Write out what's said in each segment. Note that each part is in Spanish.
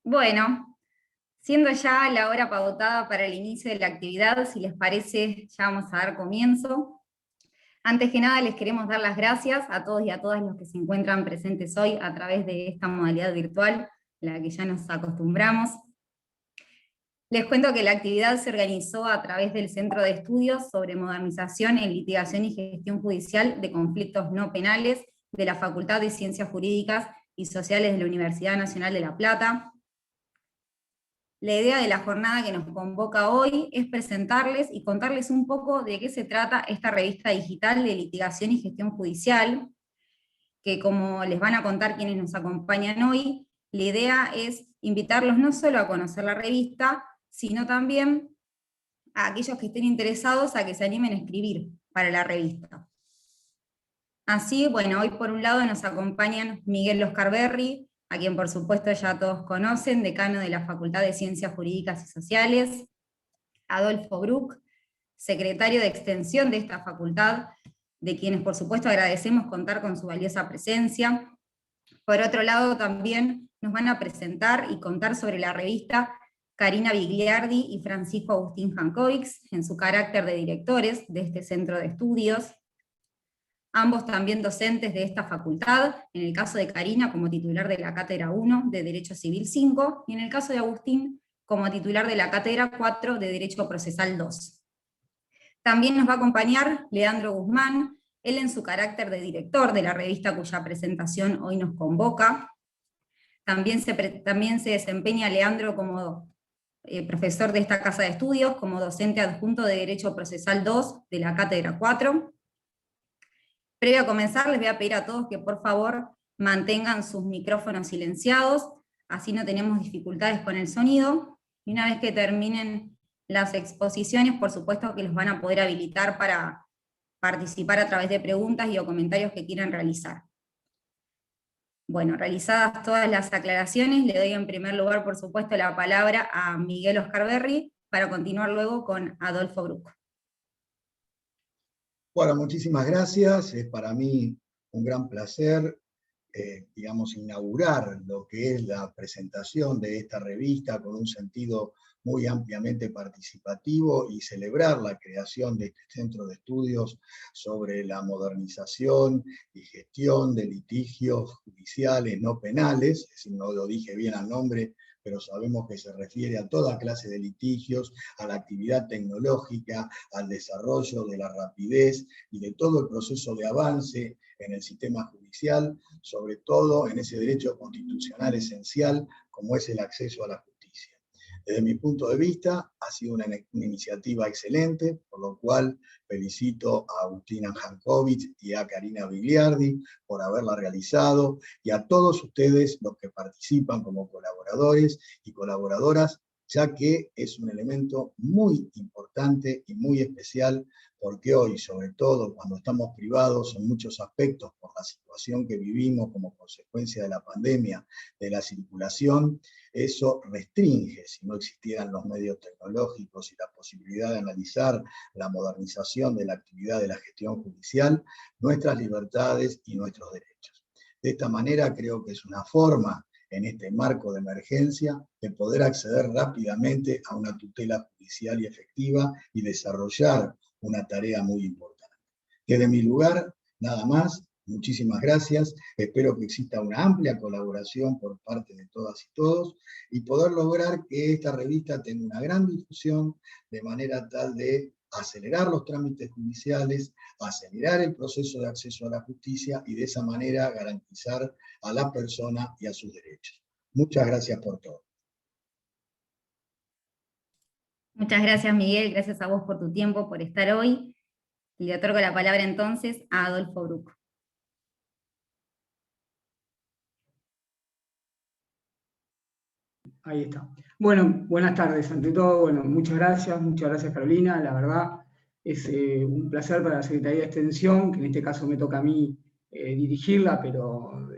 Bueno, siendo ya la hora pautada para el inicio de la actividad, si les parece, ya vamos a dar comienzo. Antes que nada, les queremos dar las gracias a todos y a todas los que se encuentran presentes hoy a través de esta modalidad virtual, la que ya nos acostumbramos. Les cuento que la actividad se organizó a través del Centro de Estudios sobre Modernización en Litigación y Gestión Judicial de Conflictos No Penales de la Facultad de Ciencias Jurídicas y Sociales de la Universidad Nacional de La Plata. La idea de la jornada que nos convoca hoy es presentarles y contarles un poco de qué se trata esta revista digital de litigación y gestión judicial, que como les van a contar quienes nos acompañan hoy, la idea es invitarlos no solo a conocer la revista, sino también a aquellos que estén interesados a que se animen a escribir para la revista. Así, bueno, hoy por un lado nos acompañan Miguel Oscar Berry, a quien por supuesto ya todos conocen, decano de la Facultad de Ciencias Jurídicas y Sociales, Adolfo Bruck, secretario de Extensión de esta facultad, de quienes por supuesto agradecemos contar con su valiosa presencia. Por otro lado también nos van a presentar y contar sobre la revista Karina Bigliardi y Francisco Agustín Jankovics, en su carácter de directores de este centro de estudios. Ambos también docentes de esta facultad, en el caso de Karina como titular de la Cátedra 1 de Derecho Civil 5, y en el caso de Agustín como titular de la Cátedra 4 de Derecho Procesal 2. También nos va a acompañar Leandro Guzmán, él en su carácter de director de la revista cuya presentación hoy nos convoca. También se desempeña Leandro como profesor de esta casa de estudios, como docente adjunto de Derecho Procesal 2 de la Cátedra 4. Previo a comenzar, les voy a pedir a todos que por favor mantengan sus micrófonos silenciados, así no tenemos dificultades con el sonido, y una vez que terminen las exposiciones, por supuesto que los van a poder habilitar para participar a través de preguntas y o comentarios que quieran realizar. Bueno, realizadas todas las aclaraciones, le doy en primer lugar, por supuesto, la palabra a Miguel Oscar Berry, para continuar luego con Adolfo Bruck. Bueno, muchísimas gracias. Es para mí un gran placer, inaugurar lo que es la presentación de esta revista con un sentido muy ampliamente participativo y celebrar la creación de este centro de estudios sobre la modernización y gestión de litigios judiciales no penales. Es decir, no lo dije bien al nombre, pero sabemos que se refiere a toda clase de litigios, a la actividad tecnológica, al desarrollo de la rapidez y de todo el proceso de avance en el sistema judicial, sobre todo en ese derecho constitucional esencial como es el acceso a la justicia. Desde mi punto de vista, ha sido una iniciativa excelente, por lo cual felicito a Agustina Jankovics y a Karina Bigliardi por haberla realizado, y a todos ustedes los que participan como colaboradores y colaboradoras, ya que es un elemento muy importante y muy especial, porque hoy, sobre todo cuando estamos privados en muchos aspectos por la situación que vivimos como consecuencia de la pandemia, de la circulación, eso restringe, si no existieran los medios tecnológicos y la posibilidad de analizar la modernización de la actividad de la gestión judicial, nuestras libertades y nuestros derechos. De esta manera creo que es una forma, en este marco de emergencia, de poder acceder rápidamente a una tutela judicial y efectiva y desarrollar una tarea muy importante. Desde mi lugar, nada más. Muchísimas gracias, espero que exista una amplia colaboración por parte de todas y todos, y poder lograr que esta revista tenga una gran difusión, de manera tal de acelerar los trámites judiciales, acelerar el proceso de acceso a la justicia, y de esa manera garantizar a la persona y a sus derechos. Muchas gracias por todo. Muchas gracias, Miguel, gracias a vos por tu tiempo, por estar hoy. Le otorgo la palabra entonces a Adolfo Bruck. Ahí está. Bueno, buenas tardes. Ante todo, bueno, muchas gracias Carolina. La verdad es un placer para la Secretaría de Extensión, que en este caso me toca a mí dirigirla, pero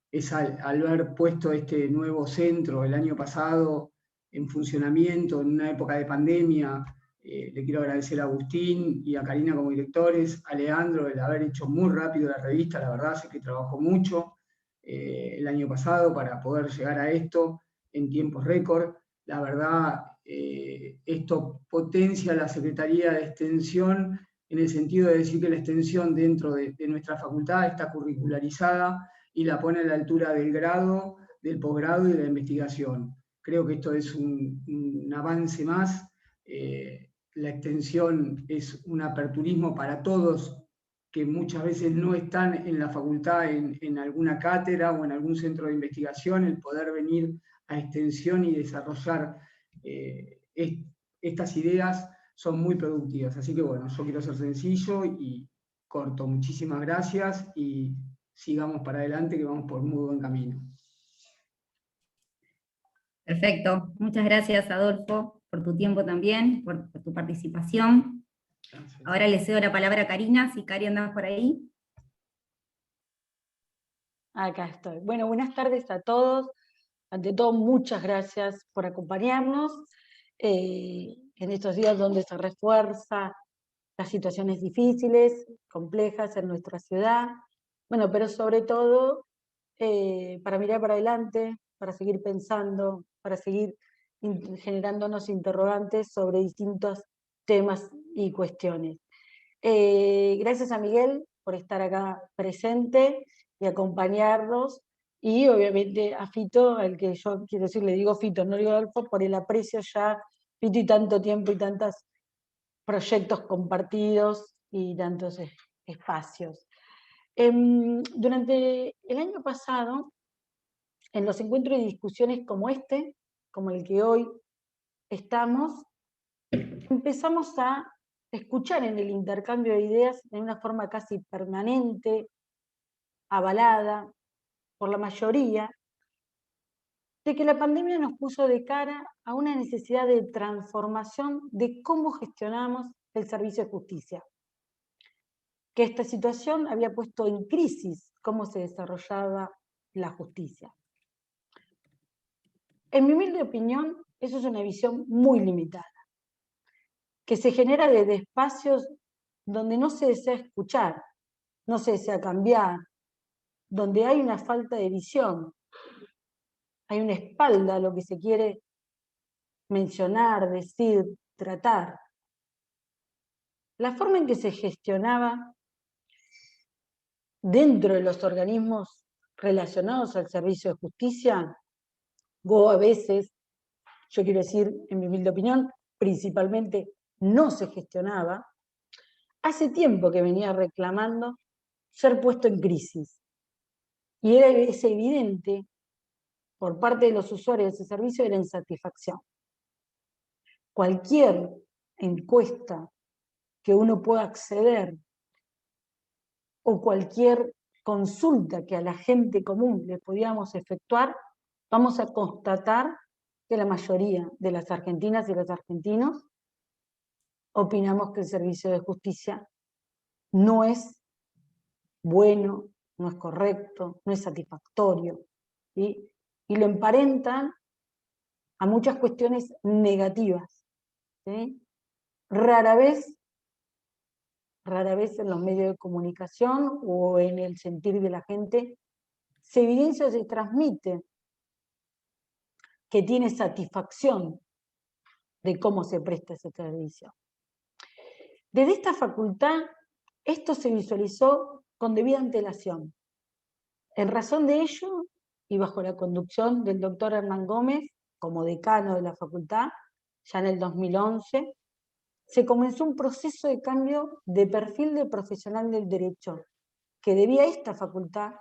es al haber puesto este nuevo centro el año pasado en funcionamiento, en una época de pandemia. Le quiero agradecer a Agustín y a Karina como directores, a Leandro el haber hecho muy rápido la revista. La verdad sé que trabajó mucho el año pasado para poder llegar a esto. en tiempos récord. La verdad, esto potencia la Secretaría de Extensión en el sentido de decir que la extensión dentro de nuestra facultad está curricularizada y la pone a la altura del grado, del posgrado y de la investigación. Creo que esto es un avance más. La extensión es un aperturismo para todos que muchas veces no están en la facultad, en alguna cátedra o en algún centro de investigación, el poder venir a extensión y desarrollar estas ideas son muy productivas. Así que bueno, yo quiero ser sencillo y corto. Muchísimas gracias y sigamos para adelante, que vamos por muy buen camino. Perfecto. Muchas gracias, Adolfo, por tu tiempo también, por tu participación. Gracias. Ahora le cedo la palabra a Karina, si Cari andás por ahí. Acá estoy. Bueno, buenas tardes a todos. Ante todo, muchas gracias por acompañarnos en estos días donde se refuerza las situaciones difíciles, complejas en nuestra ciudad. Bueno, pero sobre todo para mirar para adelante, para seguir pensando, para seguir generándonos interrogantes sobre distintos temas y cuestiones. Gracias a Miguel por estar acá presente y acompañarnos, y obviamente a Fito, al que yo quiero decir, le digo Fito, no le digo Adolfo, por el aprecio ya, Fito, y tanto tiempo y tantos proyectos compartidos y tantos espacios. Durante el año pasado, en los encuentros y discusiones como este, como el que hoy estamos, empezamos a escuchar en el intercambio de ideas en una forma casi permanente, avalada por la mayoría, de que la pandemia nos puso de cara a una necesidad de transformación de cómo gestionamos el servicio de justicia. Que esta situación había puesto en crisis cómo se desarrollaba la justicia. En mi humilde opinión, eso es una visión muy limitada, que se genera desde espacios donde no se desea escuchar, no se desea cambiar, donde hay una falta de visión, hay una espalda a lo que se quiere mencionar, decir, tratar. La forma en que se gestionaba dentro de los organismos relacionados al servicio de justicia, o a veces, yo quiero decir, en mi humilde opinión, principalmente no se gestionaba, hace tiempo que venía reclamando ser puesto en crisis. Y es evidente por parte de los usuarios de ese servicio de la insatisfacción. Cualquier encuesta que uno pueda acceder o cualquier consulta que a la gente común le podíamos efectuar, vamos a constatar que la mayoría de las argentinas y los argentinos opinamos que el servicio de justicia no es bueno, no es correcto, no es satisfactorio, ¿sí? Y lo emparentan a muchas cuestiones negativas, ¿sí? Rara vez en los medios de comunicación o en el sentir de la gente se evidencia o se transmite que tiene satisfacción de cómo se presta ese servicio. Desde esta facultad, esto se visualizó con debida antelación. En razón de ello, y bajo la conducción del doctor Hernán Gómez, como decano de la facultad, ya en el 2011, se comenzó un proceso de cambio de perfil de profesional del derecho, que debía esta facultad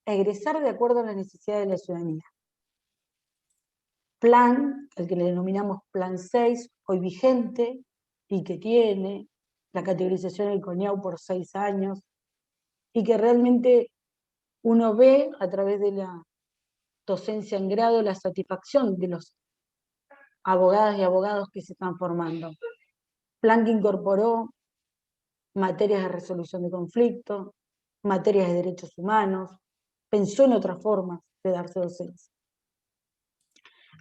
egresar de acuerdo a las necesidades de la ciudadanía. Plan, al que le denominamos Plan 6, hoy vigente, y que tiene la categorización del CONIAU por 6 años, y que realmente uno ve a través de la docencia en grado la satisfacción de los abogadas y abogados que se están formando. Plan que incorporó materias de resolución de conflictos, materias de derechos humanos, pensó en otras formas de darse docencia.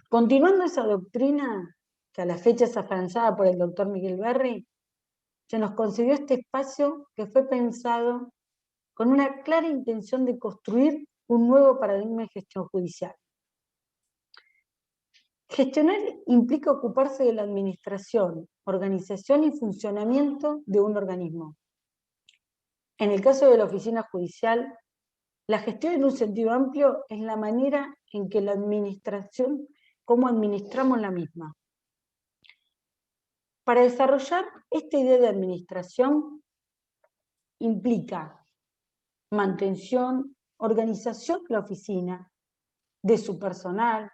Continuando esa doctrina, que a la fecha es afianzada por el doctor Miguel Berry, se nos concedió este espacio que fue pensado con una clara intención de construir un nuevo paradigma de gestión judicial. Gestionar implica ocuparse de la administración, organización y funcionamiento de un organismo. En el caso de la oficina judicial, la gestión en un sentido amplio es la manera en que la administración, cómo administramos la misma. Para desarrollar esta idea de administración implica mantención, organización de la oficina, de su personal,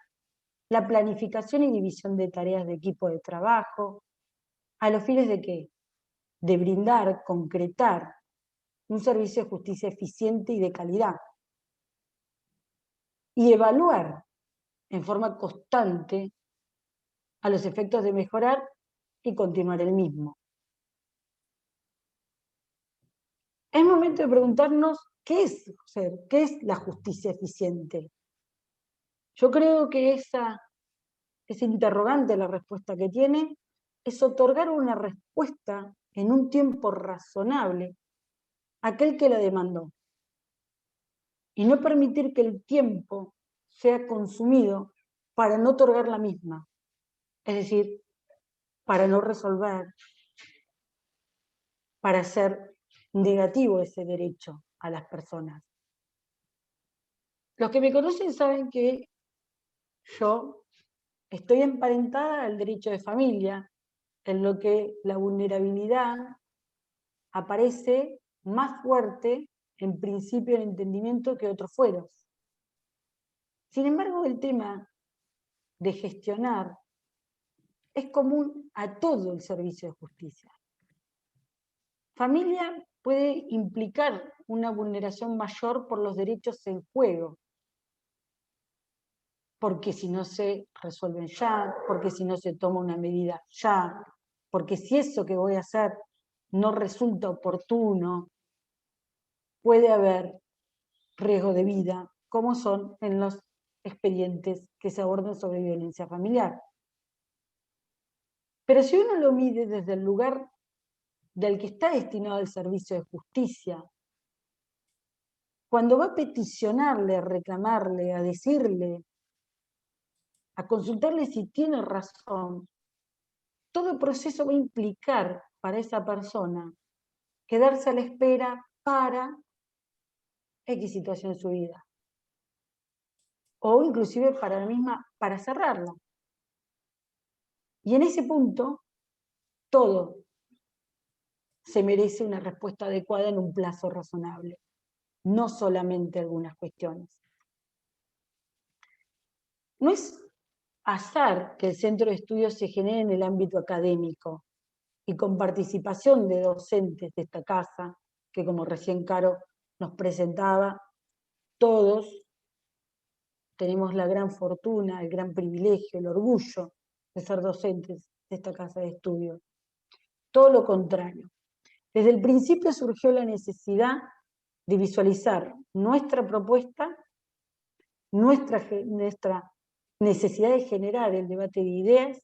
la planificación y división de tareas de equipo de trabajo, ¿a los fines de qué? De brindar, concretar un servicio de justicia eficiente y de calidad. Y evaluar en forma constante a los efectos de mejorar y continuar el mismo. Es momento de preguntarnos qué es la justicia eficiente. Yo creo que esa interrogante, la respuesta que tiene, es otorgar una respuesta en un tiempo razonable a aquel que la demandó. Y no permitir que el tiempo sea consumido para no otorgar la misma. Es decir, para no resolver, para hacer negativo ese derecho a las personas. Los que me conocen saben que yo estoy emparentada al derecho de familia, en lo que la vulnerabilidad aparece más fuerte en principio de entendimiento que otros fueros. Sin embargo, el tema de gestionar es común a todo el servicio de justicia. Familia puede implicar una vulneración mayor por los derechos en juego, porque si no se resuelven ya, porque si no se toma una medida ya, porque si eso que voy a hacer no resulta oportuno, puede haber riesgo de vida, como son en los expedientes que se abordan sobre violencia familiar. Pero si uno lo mide desde el lugar del que está destinado al servicio de justicia, cuando va a peticionarle, a reclamarle, a decirle, a consultarle si tiene razón, todo el proceso va a implicar para esa persona quedarse a la espera para X situación en su vida. O inclusive para la misma, para cerrarla. Y en ese punto, todo se merece una respuesta adecuada en un plazo razonable, no solamente algunas cuestiones. No es azar que el centro de estudios se genere en el ámbito académico y con participación de docentes de esta casa, que como recién Caro nos presentaba, todos tenemos la gran fortuna, el gran privilegio, el orgullo de ser docentes de esta casa de estudios. Todo lo contrario. Desde el principio surgió la necesidad de visualizar nuestra propuesta, nuestra necesidad de generar el debate de ideas,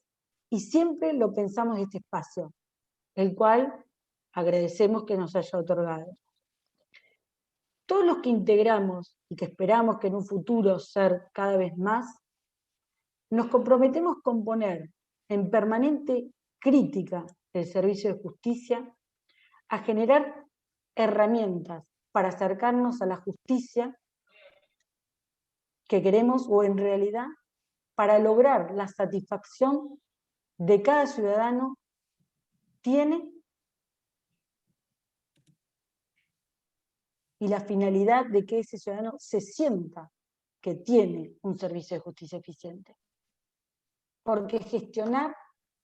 y siempre lo pensamos en este espacio, el cual agradecemos que nos haya otorgado. Todos los que integramos y que esperamos que en un futuro ser cada vez más, nos comprometemos con poner en permanente crítica del servicio de justicia, a generar herramientas para acercarnos a la justicia que queremos, o en realidad para lograr la satisfacción de cada ciudadano tiene, y la finalidad de que ese ciudadano se sienta que tiene un servicio de justicia eficiente. Porque gestionar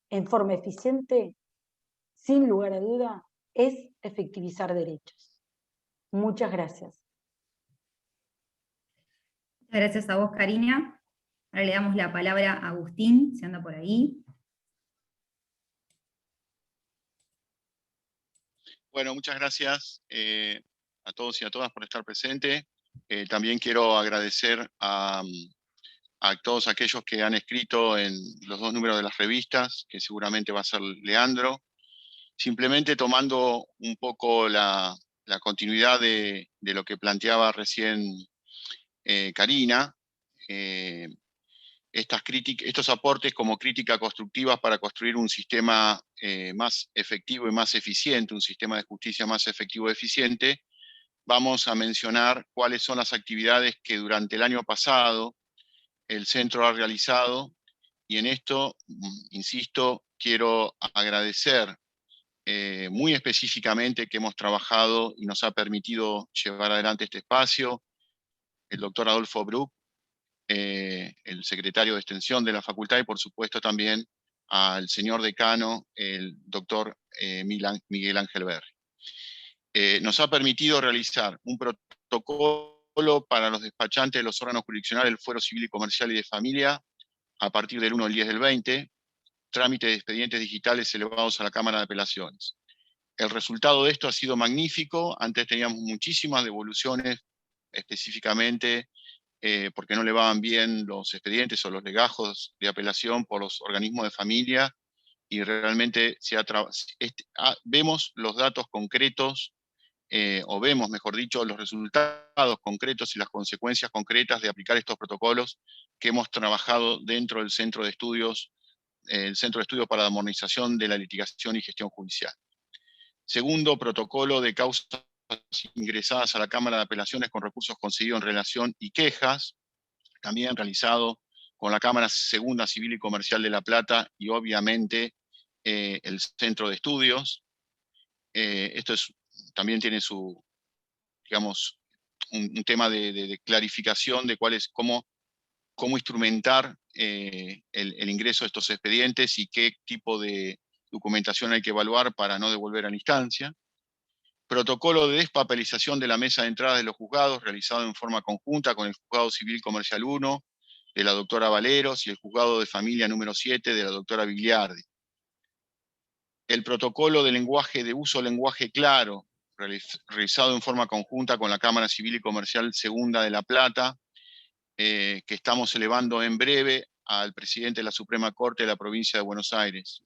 en forma eficiente, sin lugar a duda, es efectivizar derechos. Muchas gracias. Muchas gracias a vos, Karina. Ahora le damos la palabra a Agustín, si anda por ahí. Bueno, muchas gracias a todos y a todas por estar presentes. También quiero agradecer a todos aquellos que han escrito en los 2 números de las revistas, que seguramente va a ser Leandro. Simplemente tomando un poco la continuidad de lo que planteaba recién Karina, estos aportes como crítica constructiva para construir un sistema más efectivo y más eficiente, un sistema de justicia más efectivo y eficiente, vamos a mencionar cuáles son las actividades que durante el año pasado el centro ha realizado, y en esto, insisto, quiero agradecer muy específicamente que hemos trabajado y nos ha permitido llevar adelante este espacio, el doctor Adolfo Bruck, el secretario de Extensión de la Facultad, y por supuesto también al señor decano, el doctor Miguel Ángel Berri. Nos ha permitido realizar un protocolo para los despachantes de los órganos jurisdiccionales del Fuero Civil y Comercial y de Familia a partir del 1 del 10 del 20, trámite de expedientes digitales elevados a la Cámara de Apelaciones. El resultado de esto ha sido magnífico. Antes teníamos muchísimas devoluciones, específicamente porque no elevaban bien los expedientes o los legajos de apelación por los organismos de familia, y realmente vemos los datos concretos, o vemos, mejor dicho, los resultados concretos y las consecuencias concretas de aplicar estos protocolos que hemos trabajado dentro del Centro de Estudios, el Centro de Estudios para la Modernización de la Litigación y Gestión Judicial. Segundo, protocolo de causas ingresadas a la Cámara de Apelaciones con recursos concedidos en relación y quejas, también realizado con la Cámara Segunda Civil y Comercial de La Plata y obviamente el Centro de Estudios. Esto también tiene su, digamos, un tema de clarificación de cómo instrumentar el ingreso de estos expedientes y qué tipo de documentación hay que evaluar para no devolver a la instancia. Protocolo de despapelización de la mesa de entrada de los juzgados, realizado en forma conjunta con el Juzgado Civil Comercial 1, de la doctora Valeros, y el Juzgado de Familia número 7, de la doctora Vigliardi. El protocolo de lenguaje de uso lenguaje claro, realizado en forma conjunta con la Cámara Civil y Comercial Segunda de La Plata, que estamos elevando en breve al presidente de la Suprema Corte de la provincia de Buenos Aires.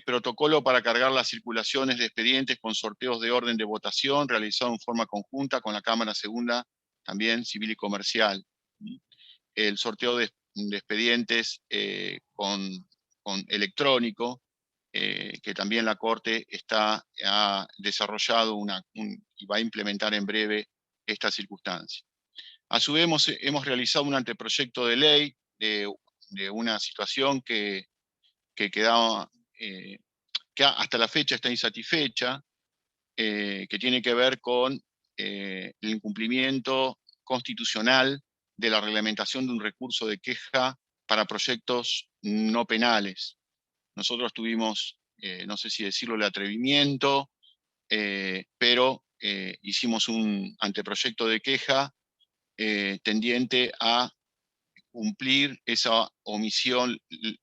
Protocolo para cargar las circulaciones de expedientes con sorteos de orden de votación, realizado en forma conjunta con la Cámara Segunda, también Civil y Comercial. El sorteo de expedientes con electrónico, que también la Corte ha desarrollado y va a implementar en breve esta circunstancia. A su vez, hemos realizado un anteproyecto de ley de una situación que quedaba, que hasta la fecha está insatisfecha, que tiene que ver con el incumplimiento constitucional de la reglamentación de un recurso de queja para proyectos no penales. Nosotros tuvimos, no sé si decirlo, el atrevimiento, pero hicimos un anteproyecto de queja tendiente a cumplir esa omisión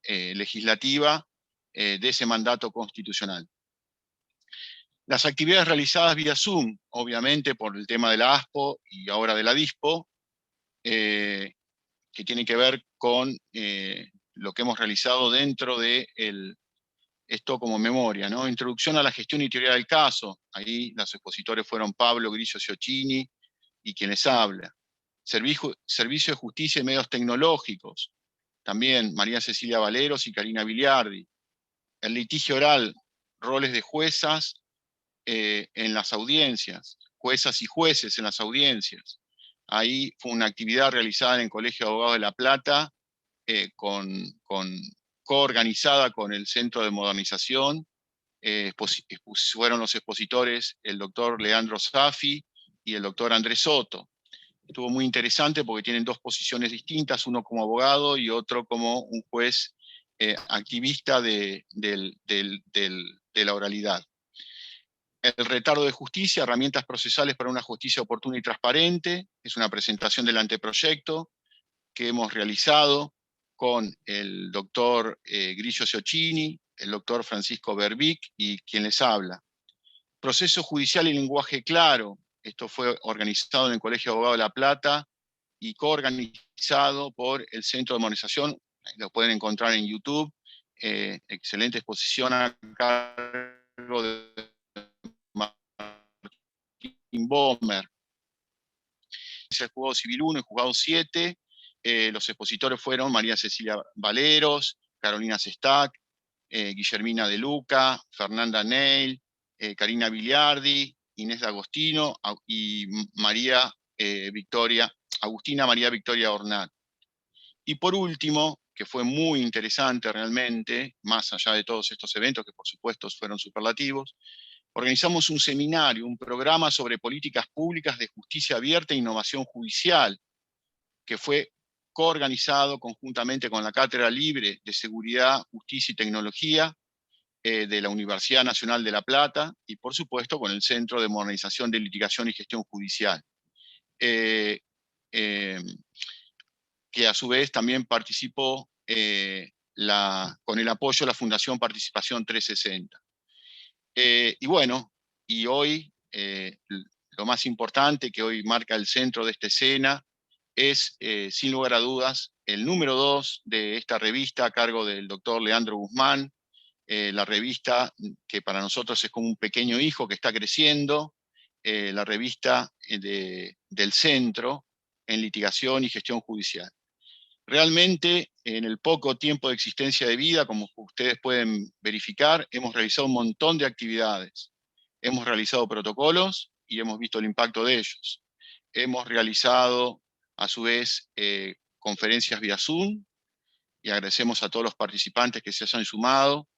legislativa de ese mandato constitucional. Las actividades realizadas vía Zoom, obviamente por el tema de la ASPO y ahora de la DISPO, que tiene que ver con lo que hemos realizado dentro de esto como memoria, ¿no? Introducción a la gestión y teoría del caso. Ahí los expositores fueron Pablo Grillo Ciocchini y quien les habla. Servicio de Justicia y Medios Tecnológicos. También María Cecilia Valeros y Karina Vigliardi. El litigio oral, roles de juezas en las audiencias, juezas y jueces en las audiencias. Ahí fue una actividad realizada en el Colegio de Abogados de La Plata, coorganizada con el Centro de Modernización. Fueron los expositores el doctor Leandro Safi y el doctor Andrés Soto. Estuvo muy interesante porque tienen dos posiciones distintas, uno como abogado y otro como un juez activista de la oralidad. El retardo de justicia, herramientas procesales para una justicia oportuna y transparente, es una presentación del anteproyecto que hemos realizado con el doctor Grillo Ciocchini, el doctor Francisco Berbic y quien les habla. Proceso judicial y lenguaje claro. Esto fue organizado en el Colegio de Abogados de La Plata y coorganizado por el Centro de Modernización. Lo pueden encontrar en YouTube. Excelente exposición a cargo de Martín Bomer. Es el Juzgado Civil 1 y Juzgado 7. los expositores fueron María Cecilia Valeros, Carolina Sestac, Guillermina De Luca, Fernanda Neil, Karina Biliardi, Inés D'Agostino y Agustina María Victoria Ornat. Y por último, que fue muy interesante realmente, más allá de todos estos eventos, que por supuesto fueron superlativos, organizamos un seminario, un programa sobre políticas públicas de justicia abierta e innovación judicial, que fue coorganizado conjuntamente con la Cátedra Libre de Seguridad, Justicia y Tecnología de la Universidad Nacional de La Plata y, por supuesto, con el Centro de Modernización de Litigación y Gestión Judicial, que a su vez también participó con el apoyo de la Fundación Participación 360. Y bueno, y hoy lo más importante que hoy marca el centro de esta escena es, sin lugar a dudas, el número 2 de esta revista a cargo del doctor Leandro Guzmán, la revista que para nosotros es como un pequeño hijo que está creciendo, la revista del Centro en Litigación y Gestión Judicial. Realmente, en el poco tiempo de existencia de vida, como ustedes pueden verificar, hemos realizado un montón de actividades. Hemos realizado protocolos y hemos visto el impacto de ellos. Hemos realizado, a su vez, conferencias vía Zoom, y agradecemos a todos los participantes que se hayan sumado.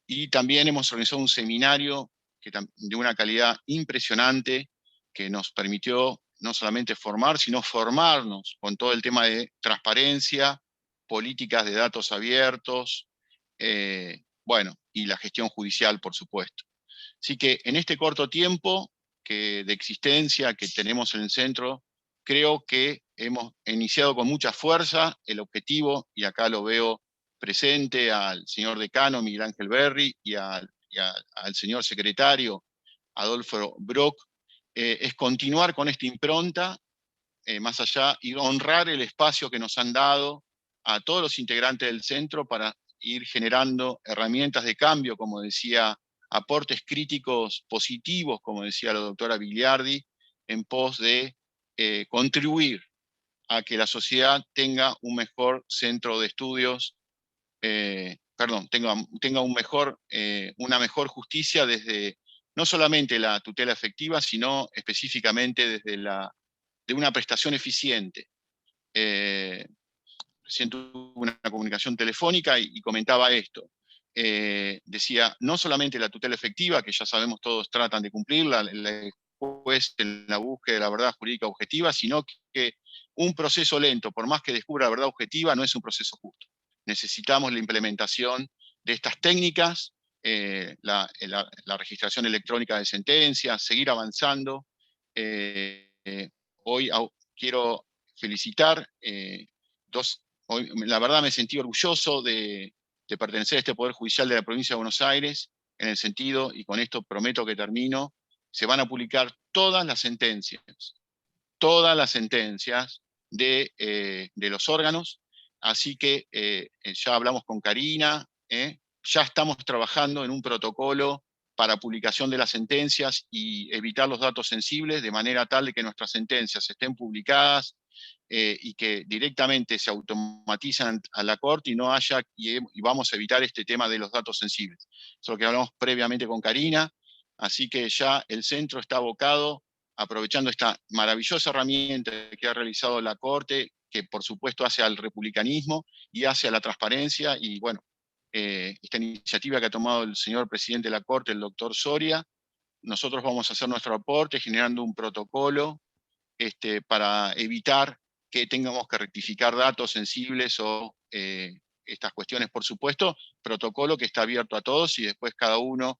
Y también hemos organizado un seminario de una calidad impresionante que nos permitió no solamente formar, sino formarnos con todo el tema de transparencia, políticas de datos abiertos, bueno, y la gestión judicial, por supuesto. Así que en este corto tiempo de existencia que tenemos en el centro, creo que hemos iniciado con mucha fuerza el objetivo, y acá lo veo presente al señor decano Miguel Ángel Berry y al señor secretario Adolfo Brock, es continuar con esta impronta, más allá, y honrar el espacio que nos han dado a todos los integrantes del centro para ir generando herramientas de cambio, como decía, aportes críticos positivos, como decía la doctora Biliardi, en pos de contribuir a que la sociedad tenga un mejor centro de estudios, tenga una mejor justicia desde no solamente la tutela efectiva, sino específicamente desde de una prestación eficiente. Recién tuve una comunicación telefónica y comentaba esto. Decía, no solamente la tutela efectiva, que ya sabemos todos tratan de cumplirla, el juez en la búsqueda de la verdad jurídica objetiva, sino que un proceso lento, por más que descubra la verdad objetiva, no es un proceso justo. Necesitamos la implementación de estas técnicas, la registración electrónica de sentencias, seguir avanzando. Hoy quiero felicitar hoy, la verdad me sentí orgulloso de pertenecer a este Poder Judicial de la Provincia de Buenos Aires, en el sentido, y con esto prometo que termino, se van a publicar todas las sentencias de los órganos, así que ya hablamos con Karina, ya estamos trabajando en un protocolo para publicación de las sentencias y evitar los datos sensibles, de manera tal de que nuestras sentencias estén publicadas y que directamente se automatizan a la Corte y no haya, y vamos a evitar este tema de los datos sensibles. Eso es lo que hablamos previamente con Karina, así que ya el centro está abocado, aprovechando esta maravillosa herramienta que ha realizado la Corte, que por supuesto hace al republicanismo y hace a la transparencia, y bueno, esta iniciativa que ha tomado el señor presidente de la Corte, el doctor Soria, nosotros vamos a hacer nuestro aporte generando un protocolo para evitar que tengamos que rectificar datos sensibles o estas cuestiones, por supuesto, protocolo que está abierto a todos y después cada uno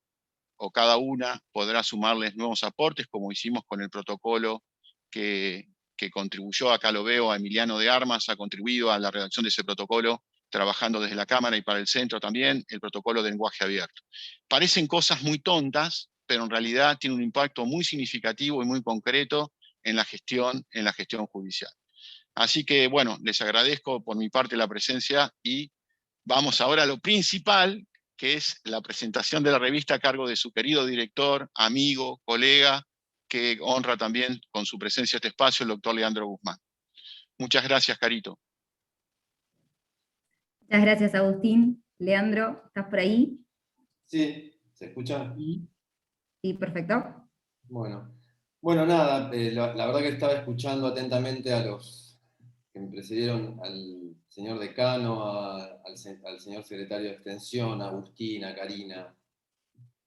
o cada una podrá sumarles nuevos aportes, como hicimos con el protocolo que contribuyó, acá lo veo, a Emiliano de Armas, ha contribuido a la redacción de ese protocolo, trabajando desde la Cámara y para el centro también, el protocolo de lenguaje abierto. Parecen cosas muy tontas, pero en realidad tiene un impacto muy significativo y muy concreto en la gestión judicial. Así que, bueno, les agradezco por mi parte la presencia y vamos ahora a lo principal, que es la presentación de la revista a cargo de su querido director, amigo, colega, que honra también con su presencia este espacio, el doctor Leandro Guzmán. Muchas gracias, Carito. Muchas gracias, Agustín. Leandro, ¿estás por ahí? Sí, ¿se escucha? Sí, perfecto. Bueno, nada, la verdad que estaba escuchando atentamente a los que me precedieron, al señor decano, al señor secretario de Extensión, a Agustín, a Karina.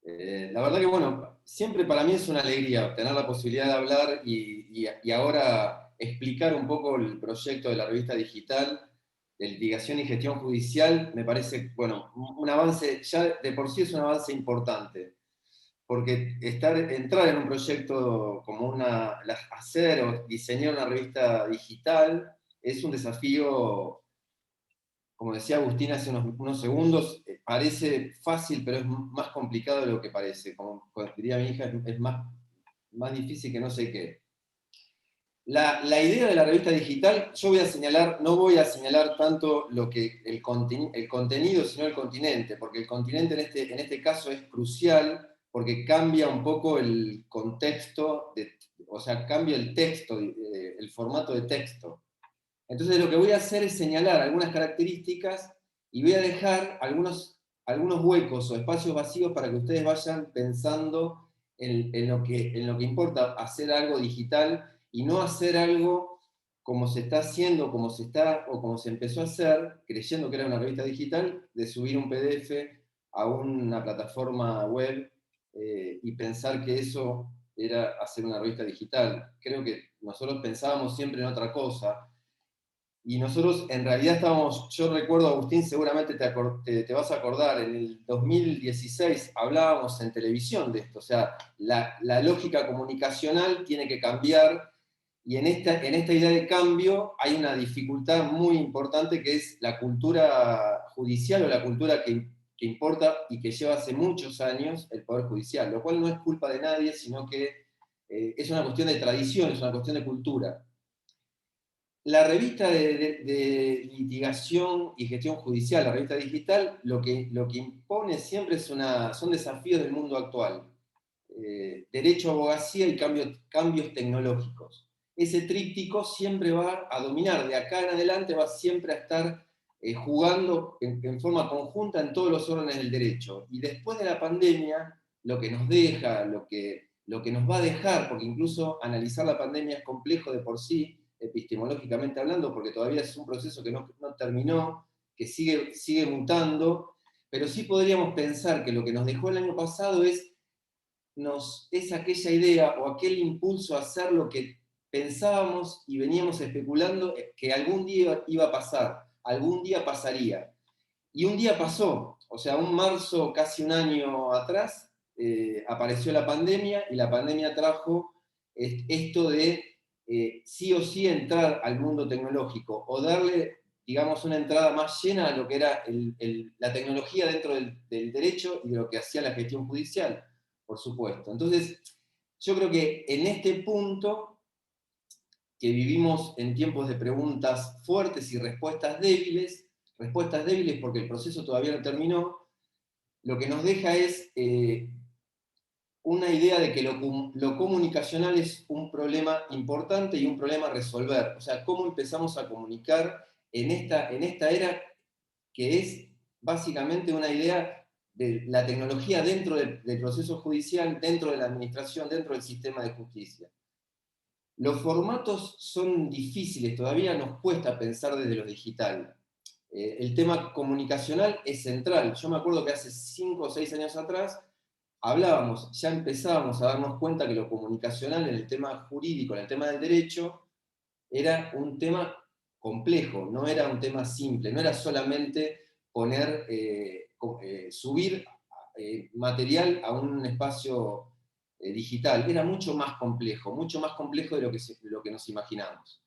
La verdad que, bueno, siempre para mí es una alegría tener la posibilidad de hablar y ahora explicar un poco el proyecto de la revista digital de litigación y gestión judicial. Me parece, bueno, un avance, ya de por sí es un avance importante, porque entrar en un proyecto como hacer o diseñar una revista digital es un desafío. Como decía Agustín hace unos segundos, parece fácil, pero es más complicado de lo que parece. Como diría mi hija, es más difícil que no sé qué. La idea de la revista digital, yo no voy a señalar tanto el contenido, sino el continente, porque el continente en este caso es crucial, porque cambia un poco el contexto, o sea, cambia el texto, el formato de texto. Entonces lo que voy a hacer es señalar algunas características y voy a dejar algunos huecos o espacios vacíos para que ustedes vayan pensando en lo que importa hacer algo digital y no hacer algo como se está haciendo, o como se empezó a hacer, creyendo que era una revista digital, de subir un PDF a una plataforma web y pensar que eso era hacer una revista digital. Creo que nosotros pensábamos siempre en otra cosa. Y nosotros en realidad yo recuerdo, Agustín, seguramente te vas a acordar, en el 2016 hablábamos en televisión de esto, o sea, la lógica comunicacional tiene que cambiar, y en esta idea de cambio hay una dificultad muy importante que es la cultura judicial o la cultura que importa y que lleva hace muchos años el Poder Judicial, lo cual no es culpa de nadie, sino que es una cuestión de tradición, es una cuestión de cultura. La revista de litigación y gestión judicial, la revista digital, lo que impone siempre son desafíos del mundo actual. Derecho, abogacía y cambios tecnológicos. Ese tríptico siempre va a dominar, de acá en adelante va siempre a estar jugando en forma conjunta en todos los órdenes del derecho. Y después de la pandemia, lo que nos deja, lo que nos va a dejar, porque incluso analizar la pandemia es complejo de por sí, epistemológicamente hablando, porque todavía es un proceso que no terminó, que sigue mutando, pero sí podríamos pensar que lo que nos dejó el año pasado es aquella idea o aquel impulso a hacer lo que pensábamos y veníamos especulando que algún día iba a pasar, algún día pasaría. Y un día pasó, o sea, un marzo, casi un año atrás, apareció la pandemia, y la pandemia trajo esto de sí o sí entrar al mundo tecnológico, o darle, digamos, una entrada más llena a lo que era la tecnología dentro del derecho y de lo que hacía la gestión judicial, por supuesto. Entonces, yo creo que en este punto, que vivimos en tiempos de preguntas fuertes y respuestas débiles porque el proceso todavía no terminó, lo que nos deja es una idea de que lo comunicacional es un problema importante y un problema a resolver. O sea, cómo empezamos a comunicar en esta era que es básicamente una idea de la tecnología dentro del proceso judicial, dentro de la administración, dentro del sistema de justicia. Los formatos son difíciles, todavía nos cuesta pensar desde lo digital. El tema comunicacional es central. Yo me acuerdo que hace 5 o 6 años atrás ya empezábamos a darnos cuenta que lo comunicacional en el tema jurídico, en el tema del derecho, era un tema complejo, no era un tema simple, no era solamente subir material a un espacio digital, era mucho más complejo de lo que nos imaginamos.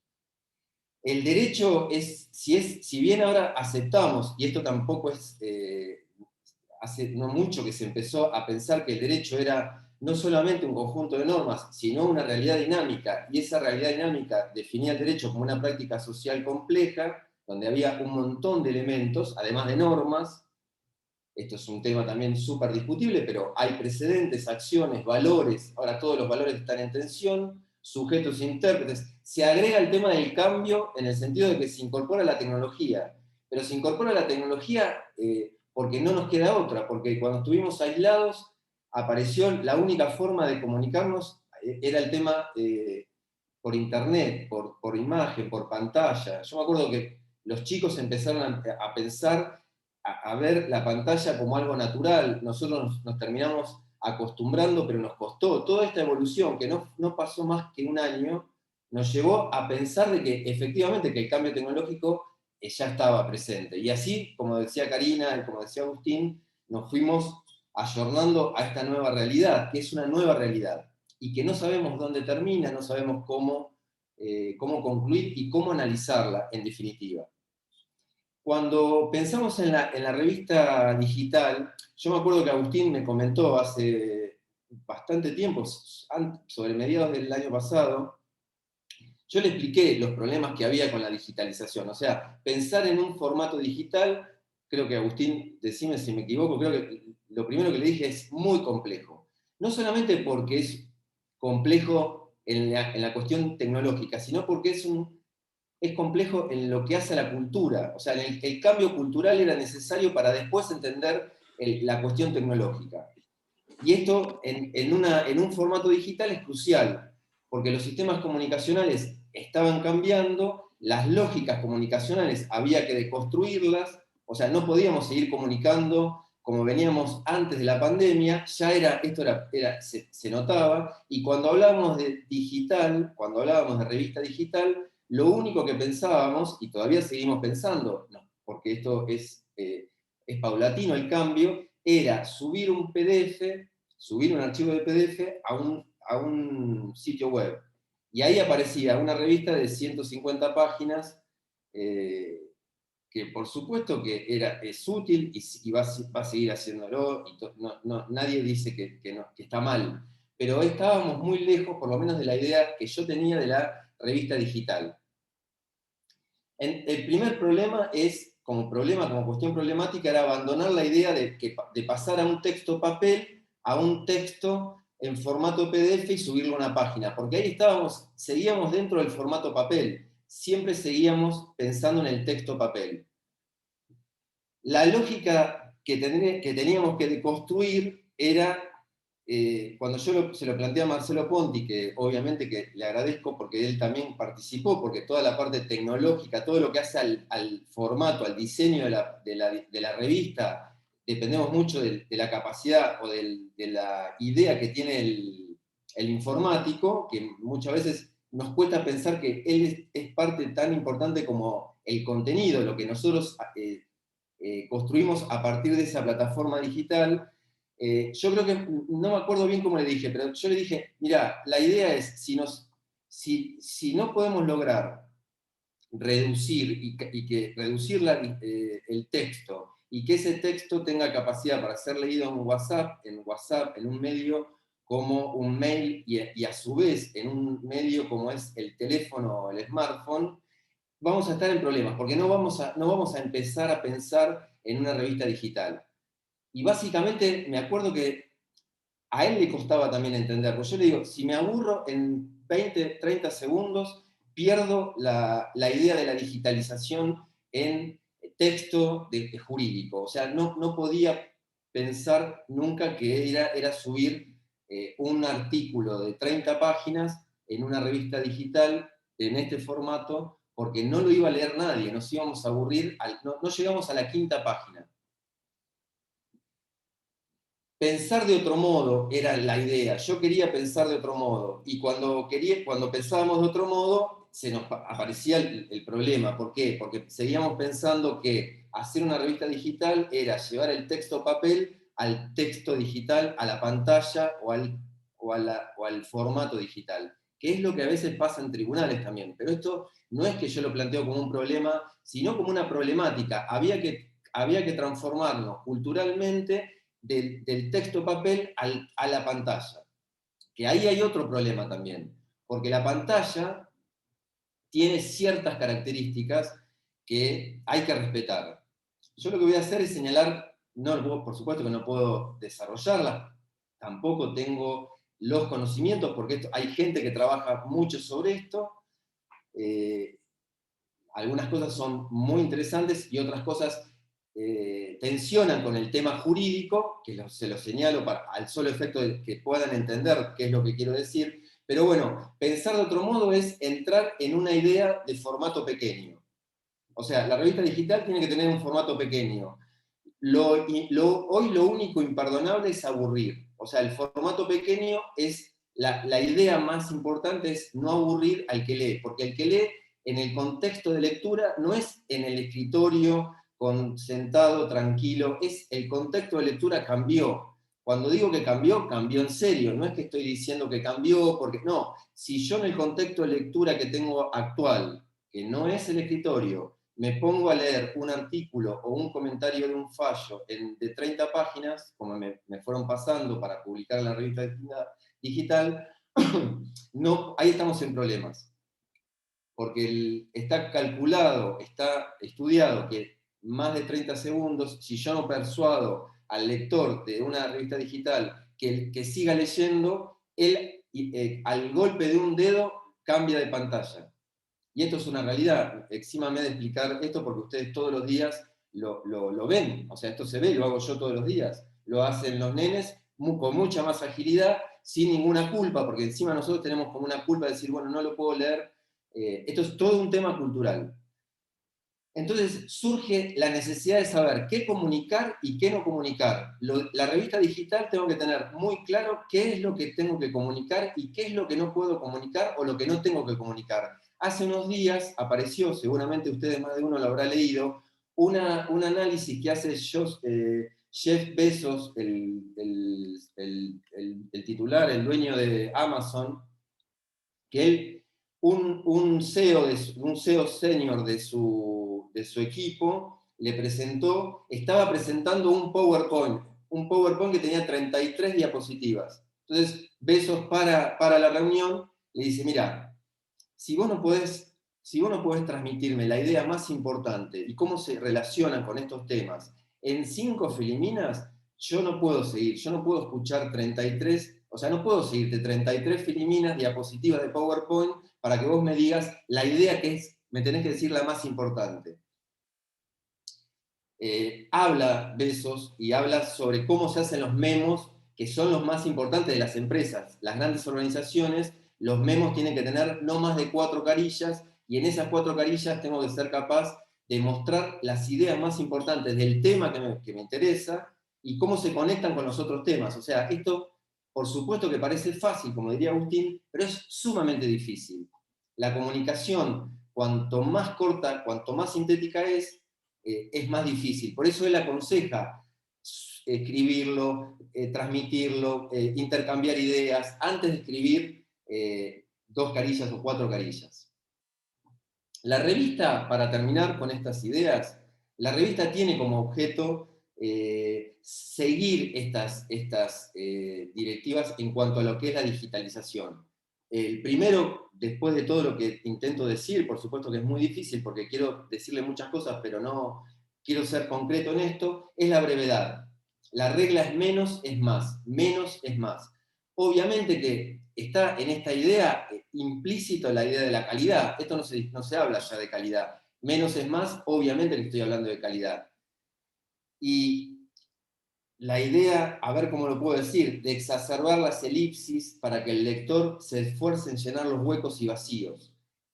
El derecho si bien ahora aceptamos, y esto tampoco es hace no mucho que se empezó a pensar que el derecho era no solamente un conjunto de normas, sino una realidad dinámica, y esa realidad dinámica definía el derecho como una práctica social compleja, donde había un montón de elementos, además de normas. Esto es un tema también súper discutible, pero hay precedentes, acciones, valores, ahora todos los valores están en tensión, sujetos e intérpretes. Se agrega el tema del cambio en el sentido de que se incorpora la tecnología, pero se incorpora la tecnología porque no nos queda otra, porque cuando estuvimos aislados apareció la única forma de comunicarnos, era el tema por internet, por imagen, por pantalla. Yo me acuerdo que los chicos empezaron a pensar, a ver la pantalla como algo natural, nosotros nos terminamos acostumbrando, pero nos costó. Toda esta evolución, que no pasó más que un año, nos llevó a pensar de que efectivamente que el cambio tecnológico ya estaba presente. Y así, como decía Karina y como decía Agustín, nos fuimos ayornando a esta nueva realidad, que es una nueva realidad, y que no sabemos dónde termina, no sabemos cómo concluir y cómo analizarla en definitiva. Cuando pensamos en la revista digital, yo me acuerdo que Agustín me comentó hace bastante tiempo, sobre mediados del año pasado, yo le expliqué los problemas que había con la digitalización. O sea, pensar en un formato digital, creo que Agustín, decime si me equivoco, creo que lo primero que le dije es muy complejo. No solamente porque es complejo en la cuestión tecnológica, sino porque es complejo en lo que hace a la cultura. O sea, el cambio cultural era necesario para después entender la cuestión tecnológica. Y esto en un formato digital es crucial, porque los sistemas comunicacionales estaban cambiando, las lógicas comunicacionales había que deconstruirlas, o sea, no podíamos seguir comunicando como veníamos antes de la pandemia, se notaba, y cuando hablábamos de digital, cuando hablábamos de revista digital, lo único que pensábamos, y todavía seguimos pensando, no, porque esto es paulatino el cambio, era subir un PDF, subir un archivo de PDF a un sitio web. Y ahí aparecía una revista de 150 páginas, que por supuesto que es útil y va a seguir haciéndolo, y nadie dice que está mal, pero estábamos muy lejos, por lo menos de la idea que yo tenía de la revista digital. El primer problema como cuestión problemática, era abandonar la idea de pasar a un texto papel a un texto en formato PDF y subirlo a una página, porque ahí seguíamos dentro del formato papel, siempre seguíamos pensando en el texto papel. La lógica que teníamos que deconstruir era, cuando yo se lo planteé a Marcelo Ponti, que obviamente que le agradezco porque él también participó, porque toda la parte tecnológica, todo lo que hace al formato, al diseño de la revista, dependemos mucho de la capacidad o de la idea que tiene el informático, que muchas veces nos cuesta pensar que él es parte tan importante como el contenido, lo que nosotros construimos a partir de esa plataforma digital. Yo creo que, no me acuerdo bien cómo le dije, pero yo le dije, mira, la idea es, si no podemos lograr reducir reducir el texto, y que ese texto tenga capacidad para ser leído en WhatsApp, en un medio como un mail, y a su vez en un medio como es el teléfono o el smartphone, vamos a estar en problemas, porque no vamos a empezar a pensar en una revista digital. Y básicamente me acuerdo que a él le costaba también entender, porque yo le digo, si me aburro en 20, 30 segundos, pierdo la idea de la digitalización en texto jurídico. O sea, no podía pensar nunca que era subir un artículo de 30 páginas en una revista digital en este formato, porque no lo iba a leer nadie, nos íbamos a aburrir, no llegamos a la 5ª página. Pensar de otro modo era la idea, yo quería pensar de otro modo, y cuando pensábamos de otro modo, se nos aparecía el problema. ¿Por qué? Porque seguíamos pensando que hacer una revista digital era llevar el texto papel al texto digital, a la pantalla o al formato digital, que es lo que a veces pasa en tribunales también. Pero esto no es que yo lo planteo como un problema, sino como una problemática. Había que transformarnos culturalmente del texto papel a la pantalla. Que ahí hay otro problema también, porque la pantalla tiene ciertas características que hay que respetar. Yo lo que voy a hacer es señalar, por supuesto que no puedo desarrollarla, tampoco tengo los conocimientos, porque hay gente que trabaja mucho sobre esto. algunas cosas son muy interesantes y otras cosas tensionan con el tema jurídico, que se lo señalo al solo efecto de que puedan entender qué es lo que quiero decir, pero bueno, pensar de otro modo es entrar en una idea de formato pequeño. O sea, la revista digital tiene que tener un formato pequeño. Hoy lo único imperdonable es aburrir. O sea, el formato pequeño es, la idea más importante es no aburrir al que lee, porque el que lee en el contexto de lectura no es en el escritorio, sentado, tranquilo, el contexto de lectura cambió. Cuando digo que cambió, cambió en serio, no es que estoy diciendo que cambió, porque no, si yo en el contexto de lectura que tengo actual, que no es el escritorio, me pongo a leer un artículo o un comentario de un fallo de 30 páginas, como me fueron pasando para publicar en la revista digital, no, ahí estamos en problemas. Porque está calculado, está estudiado que más de 30 segundos, si yo no persuado al lector de una revista digital que siga leyendo, él al golpe de un dedo cambia de pantalla. Y esto es una realidad. Exímame de explicar esto porque ustedes todos los días lo ven. O sea, esto se ve, lo hago yo todos los días. Lo hacen los nenes con mucha más agilidad, sin ninguna culpa, porque encima nosotros tenemos como una culpa de decir, bueno, no lo puedo leer. Esto es todo un tema cultural. Entonces surge la necesidad de saber qué comunicar y qué no comunicar. La revista digital tengo que tener muy claro qué es lo que tengo que comunicar y qué es lo que no puedo comunicar o lo que no tengo que comunicar. Hace unos días apareció, seguramente ustedes más de uno lo habrá leído, un análisis que hace Jeff Bezos, el titular, el dueño de Amazon, que él, un CEO senior de su equipo, estaba presentando un PowerPoint que tenía 33 diapositivas. Entonces, Bezos para la reunión, le dice, mira, si vos no podés transmitirme la idea más importante y cómo se relacionan con estos temas en 5 filiminas, yo no puedo seguir, yo no puedo escuchar 33, o sea, no puedo seguirte 33 filiminas, diapositivas de PowerPoint, para que vos me digas la idea me tenés que decir la más importante. Habla Bezos y habla sobre cómo se hacen los memos, que son los más importantes de las empresas. Las grandes organizaciones, los memos tienen que tener no más de 4 carillas, y en esas 4 carillas tengo que ser capaz de mostrar las ideas más importantes del tema que me interesa y cómo se conectan con los otros temas. O sea, esto, por supuesto que parece fácil, como diría Agustín, pero es sumamente difícil. La comunicación, cuanto más corta, cuanto más sintética es más difícil. Por eso él aconseja escribirlo, transmitirlo, intercambiar ideas, antes de escribir 2 carillas o 4 carillas. La revista, para terminar con estas ideas, la revista tiene como objeto seguir estas directivas en cuanto a lo que es la digitalización. El primero, después de todo lo que intento decir, por supuesto que es muy difícil porque quiero decirle muchas cosas, pero no quiero ser concreto en esto, es la brevedad. La regla es menos es más, menos es más. Obviamente que está en esta idea implícito la idea de la calidad. Esto no se habla ya de calidad. Menos es más, obviamente que estoy hablando de calidad. Y la idea, a ver cómo lo puedo decir, de exacerbar las elipsis para que el lector se esfuerce en llenar los huecos y vacíos.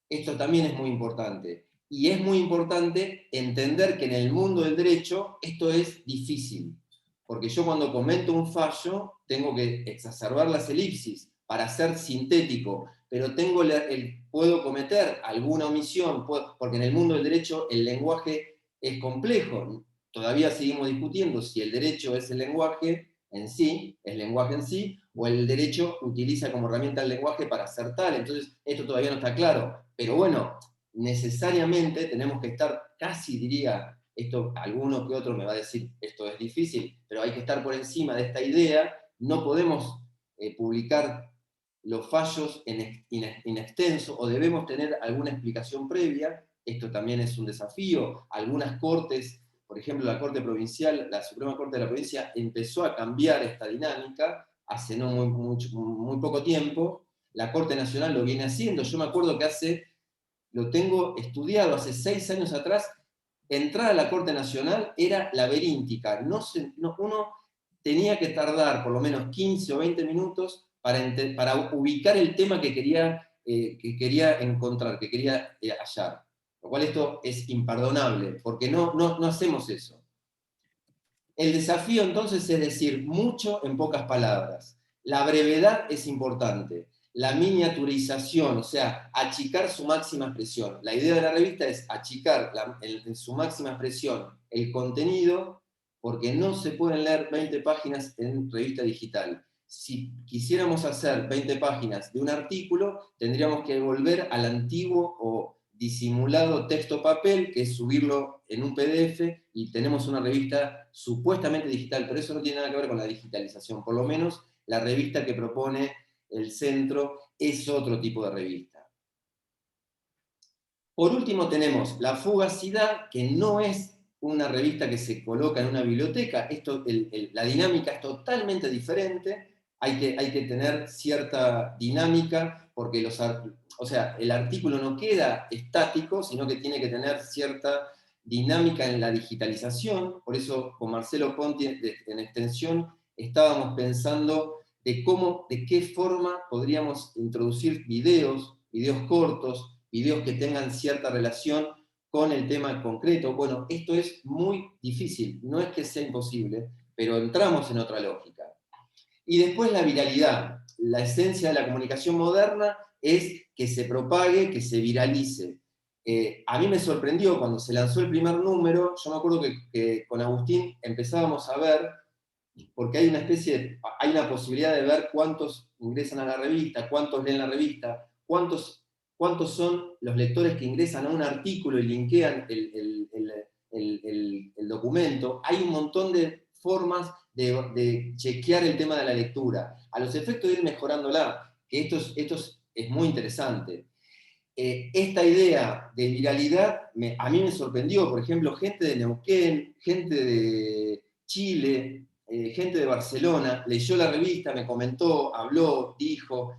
Esto también es muy importante. Y es muy importante entender que en el mundo del derecho esto es difícil. Porque yo cuando comento un fallo tengo que exacerbar las elipsis para ser sintético, pero puedo cometer alguna omisión, porque en el mundo del derecho el lenguaje es complejo. Todavía seguimos discutiendo si el derecho es el lenguaje en sí, o el derecho utiliza como herramienta el lenguaje para hacer tal. Entonces, esto todavía no está claro. Pero bueno, necesariamente tenemos que estar, casi diría, esto alguno que otro me va a decir, esto es difícil, pero hay que estar por encima de esta idea. No podemos publicar los fallos in extenso, o debemos tener alguna explicación previa. Esto también es un desafío. Algunas cortes, por ejemplo, la Corte Provincial, la Suprema Corte de la Provincia, empezó a cambiar esta dinámica hace no muy poco tiempo. La Corte Nacional lo viene haciendo. Yo me acuerdo que hace lo tengo estudiado hace 6 años atrás. Entrar a la Corte Nacional era laberíntica, uno tenía que tardar por lo menos 15 o 20 minutos para ubicar el tema que quería encontrar, que quería hallar. Lo cual esto es imperdonable, porque no hacemos eso. El desafío entonces es decir mucho en pocas palabras. La brevedad es importante. La miniaturización, o sea, achicar su máxima expresión. La idea de la revista es achicar en su máxima expresión el contenido, porque no se pueden leer 20 páginas en revista digital. Si quisiéramos hacer 20 páginas de un artículo, tendríamos que volver al antiguo o disimulado texto papel, que es subirlo en un PDF, y tenemos una revista supuestamente digital, pero eso no tiene nada que ver con la digitalización. Por lo menos la revista que propone el centro es otro tipo de revista. Por último tenemos La Fugacidad, que no es una revista que se coloca en una biblioteca. La dinámica es totalmente diferente. Hay que tener cierta dinámica, porque el artículo no queda estático, sino que tiene que tener cierta dinámica en la digitalización. Por eso con Marcelo Ponti en Extensión estábamos pensando de qué forma podríamos introducir videos cortos, videos que tengan cierta relación con el tema concreto. Bueno, esto es muy difícil, no es que sea imposible, pero entramos en otra lógica. Y después la viralidad. La esencia de la comunicación moderna es que se propague, que se viralice. A mí me sorprendió cuando se lanzó el primer número. Yo me acuerdo que con Agustín empezábamos a ver, porque hay una posibilidad de ver cuántos ingresan a la revista, cuántos leen la revista, cuántos son los lectores que ingresan a un artículo y linkean el documento. Hay un montón de formas de chequear el tema de la lectura, a los efectos de ir mejorándola, que esto es muy interesante. Esta idea de viralidad a mí me sorprendió. Por ejemplo, gente de Neuquén, gente de Chile, gente de Barcelona, leyó la revista, me comentó, habló, dijo,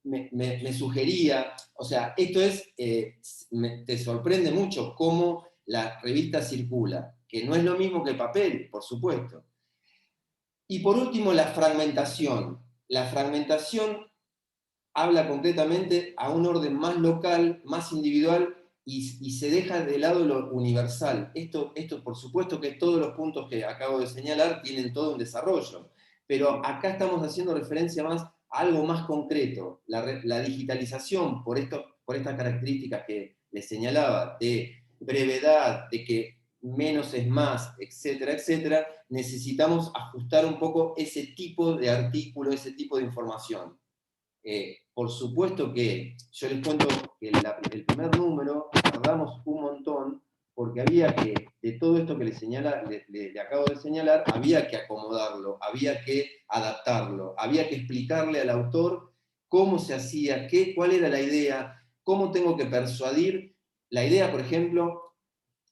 me sugería. O sea, esto te sorprende mucho cómo la revista circula, que no es lo mismo que papel, por supuesto. Y por último, la fragmentación. La fragmentación habla concretamente a un orden más local, más individual, y se deja de lado lo universal. Esto por supuesto que todos los puntos que acabo de señalar tienen todo un desarrollo, pero acá estamos haciendo referencia más a algo más concreto. La digitalización, por estas características que les señalaba, de brevedad, de que menos es más, etcétera, etcétera, necesitamos ajustar un poco ese tipo de artículo, ese tipo de información. Por supuesto que yo les cuento que el primer número tardamos un montón, porque había que, de todo esto que le acabo de señalar, había que acomodarlo, había que adaptarlo, había que explicarle al autor cómo se hacía, cuál era la idea, cómo tengo que persuadir. La idea, por ejemplo,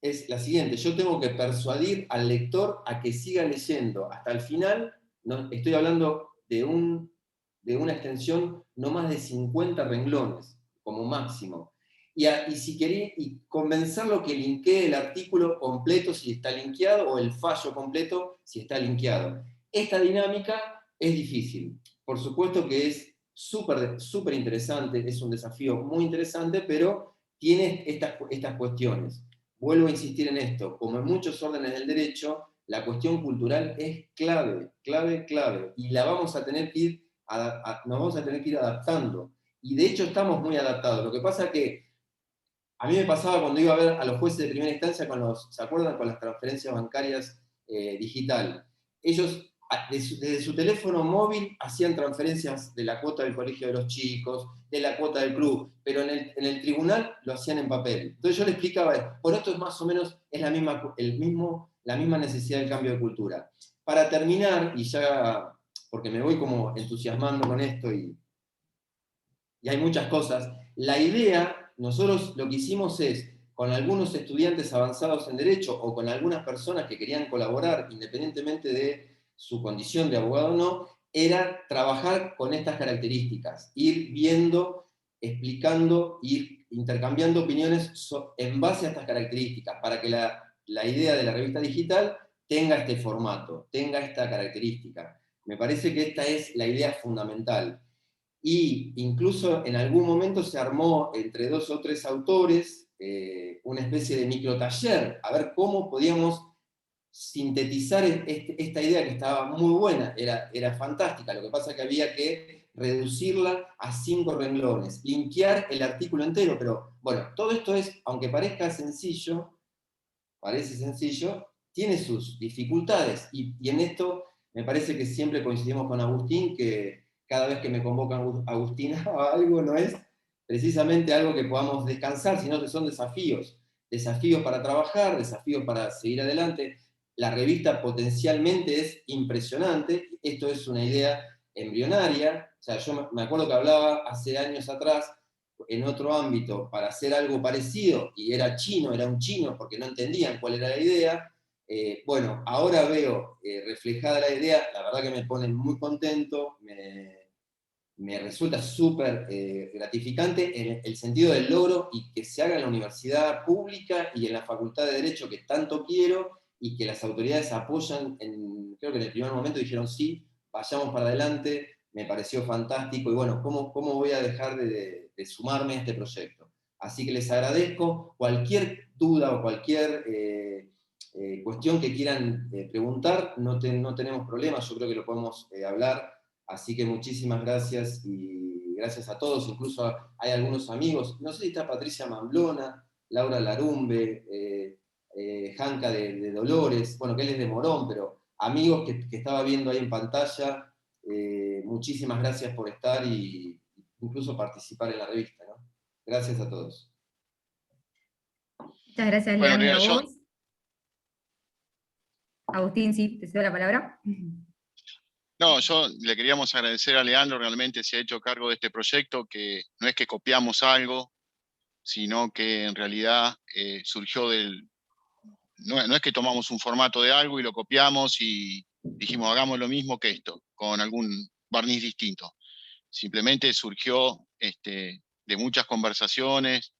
es la siguiente: yo tengo que persuadir al lector a que siga leyendo hasta el final. No, estoy hablando de una extensión no más de 50 renglones, como máximo. Y convencerlo que linkee el artículo completo si está linkeado, o el fallo completo si está linkeado. Esta dinámica es difícil. Por supuesto que es súper interesante, es un desafío muy interesante, pero tiene estas cuestiones. Vuelvo a insistir en esto: como en muchos órdenes del derecho, la cuestión cultural es clave, y la vamos a tener que ir nos vamos a tener que ir adaptando. Y de hecho estamos muy adaptados. Lo que pasa es que a mí me pasaba cuando iba a ver a los jueces de primera instancia ¿se acuerdan? Con las transferencias bancarias digital. Ellos desde su teléfono móvil hacían transferencias de la cuota del colegio de los chicos, de la cuota del club, pero en el tribunal lo hacían en papel. Entonces yo le explicaba, por esto es más o menos la misma necesidad del cambio de cultura. Para terminar, y ya, porque me voy como entusiasmando con esto y hay muchas cosas, la idea, nosotros lo que hicimos es, con algunos estudiantes avanzados en Derecho o con algunas personas que querían colaborar, independientemente de su condición de abogado o no, era trabajar con estas características, ir viendo, explicando, ir intercambiando opiniones en base a estas características, para que la idea de la revista digital tenga este formato, tenga esta característica. Me parece que esta es la idea fundamental. Y incluso en algún momento se armó entre 2 o 3 autores una especie de microtaller, a ver cómo podíamos sintetizar esta idea que estaba muy buena, era fantástica. Lo que pasa es que había que reducirla a 5 renglones, linkear el artículo entero, pero bueno, todo esto es, aunque parezca sencillo, parece sencillo, tiene sus dificultades, y en esto me parece que siempre coincidimos con Agustín, que cada vez que me convocan Agustín a algo no es precisamente algo que podamos descansar, sino que son desafíos para trabajar, desafíos para seguir adelante. La revista potencialmente es impresionante, esto es una idea embrionaria, o sea, yo me acuerdo que hablaba hace años atrás, en otro ámbito, para hacer algo parecido, y era un chino, porque no entendían cuál era la idea. Bueno, ahora veo reflejada la idea, la verdad que me pone muy contento, me resulta súper gratificante en el sentido del logro, y que se haga en la universidad pública y en la Facultad de Derecho que tanto quiero, y que las autoridades apoyan, creo que en el primer momento dijeron sí, vayamos para adelante, me pareció fantástico, y bueno, ¿cómo voy a dejar de sumarme a este proyecto? Así que les agradezco. Cualquier duda o cualquier cuestión que quieran preguntar, no tenemos problemas, yo creo que lo podemos hablar. Así que muchísimas gracias, y gracias a todos. Incluso hay algunos amigos, no sé si está Patricia Mamblona, Laura Larumbe, Janka de Dolores, bueno, que él es de Morón, pero amigos que estaba viendo ahí en pantalla, muchísimas gracias por estar y incluso participar en la revista, ¿no? Gracias a todos. Muchas gracias, Bueno, Leandro, a yo, vos. Agustín, sí, te cedo la palabra. no, yo le queríamos agradecer a Leandro, realmente se ha hecho cargo de este proyecto, que no es que copiamos algo, sino que en realidad surgió no es que tomamos un formato de algo y lo copiamos y dijimos hagamos lo mismo que esto, con algún barniz distinto. Simplemente surgió de muchas conversaciones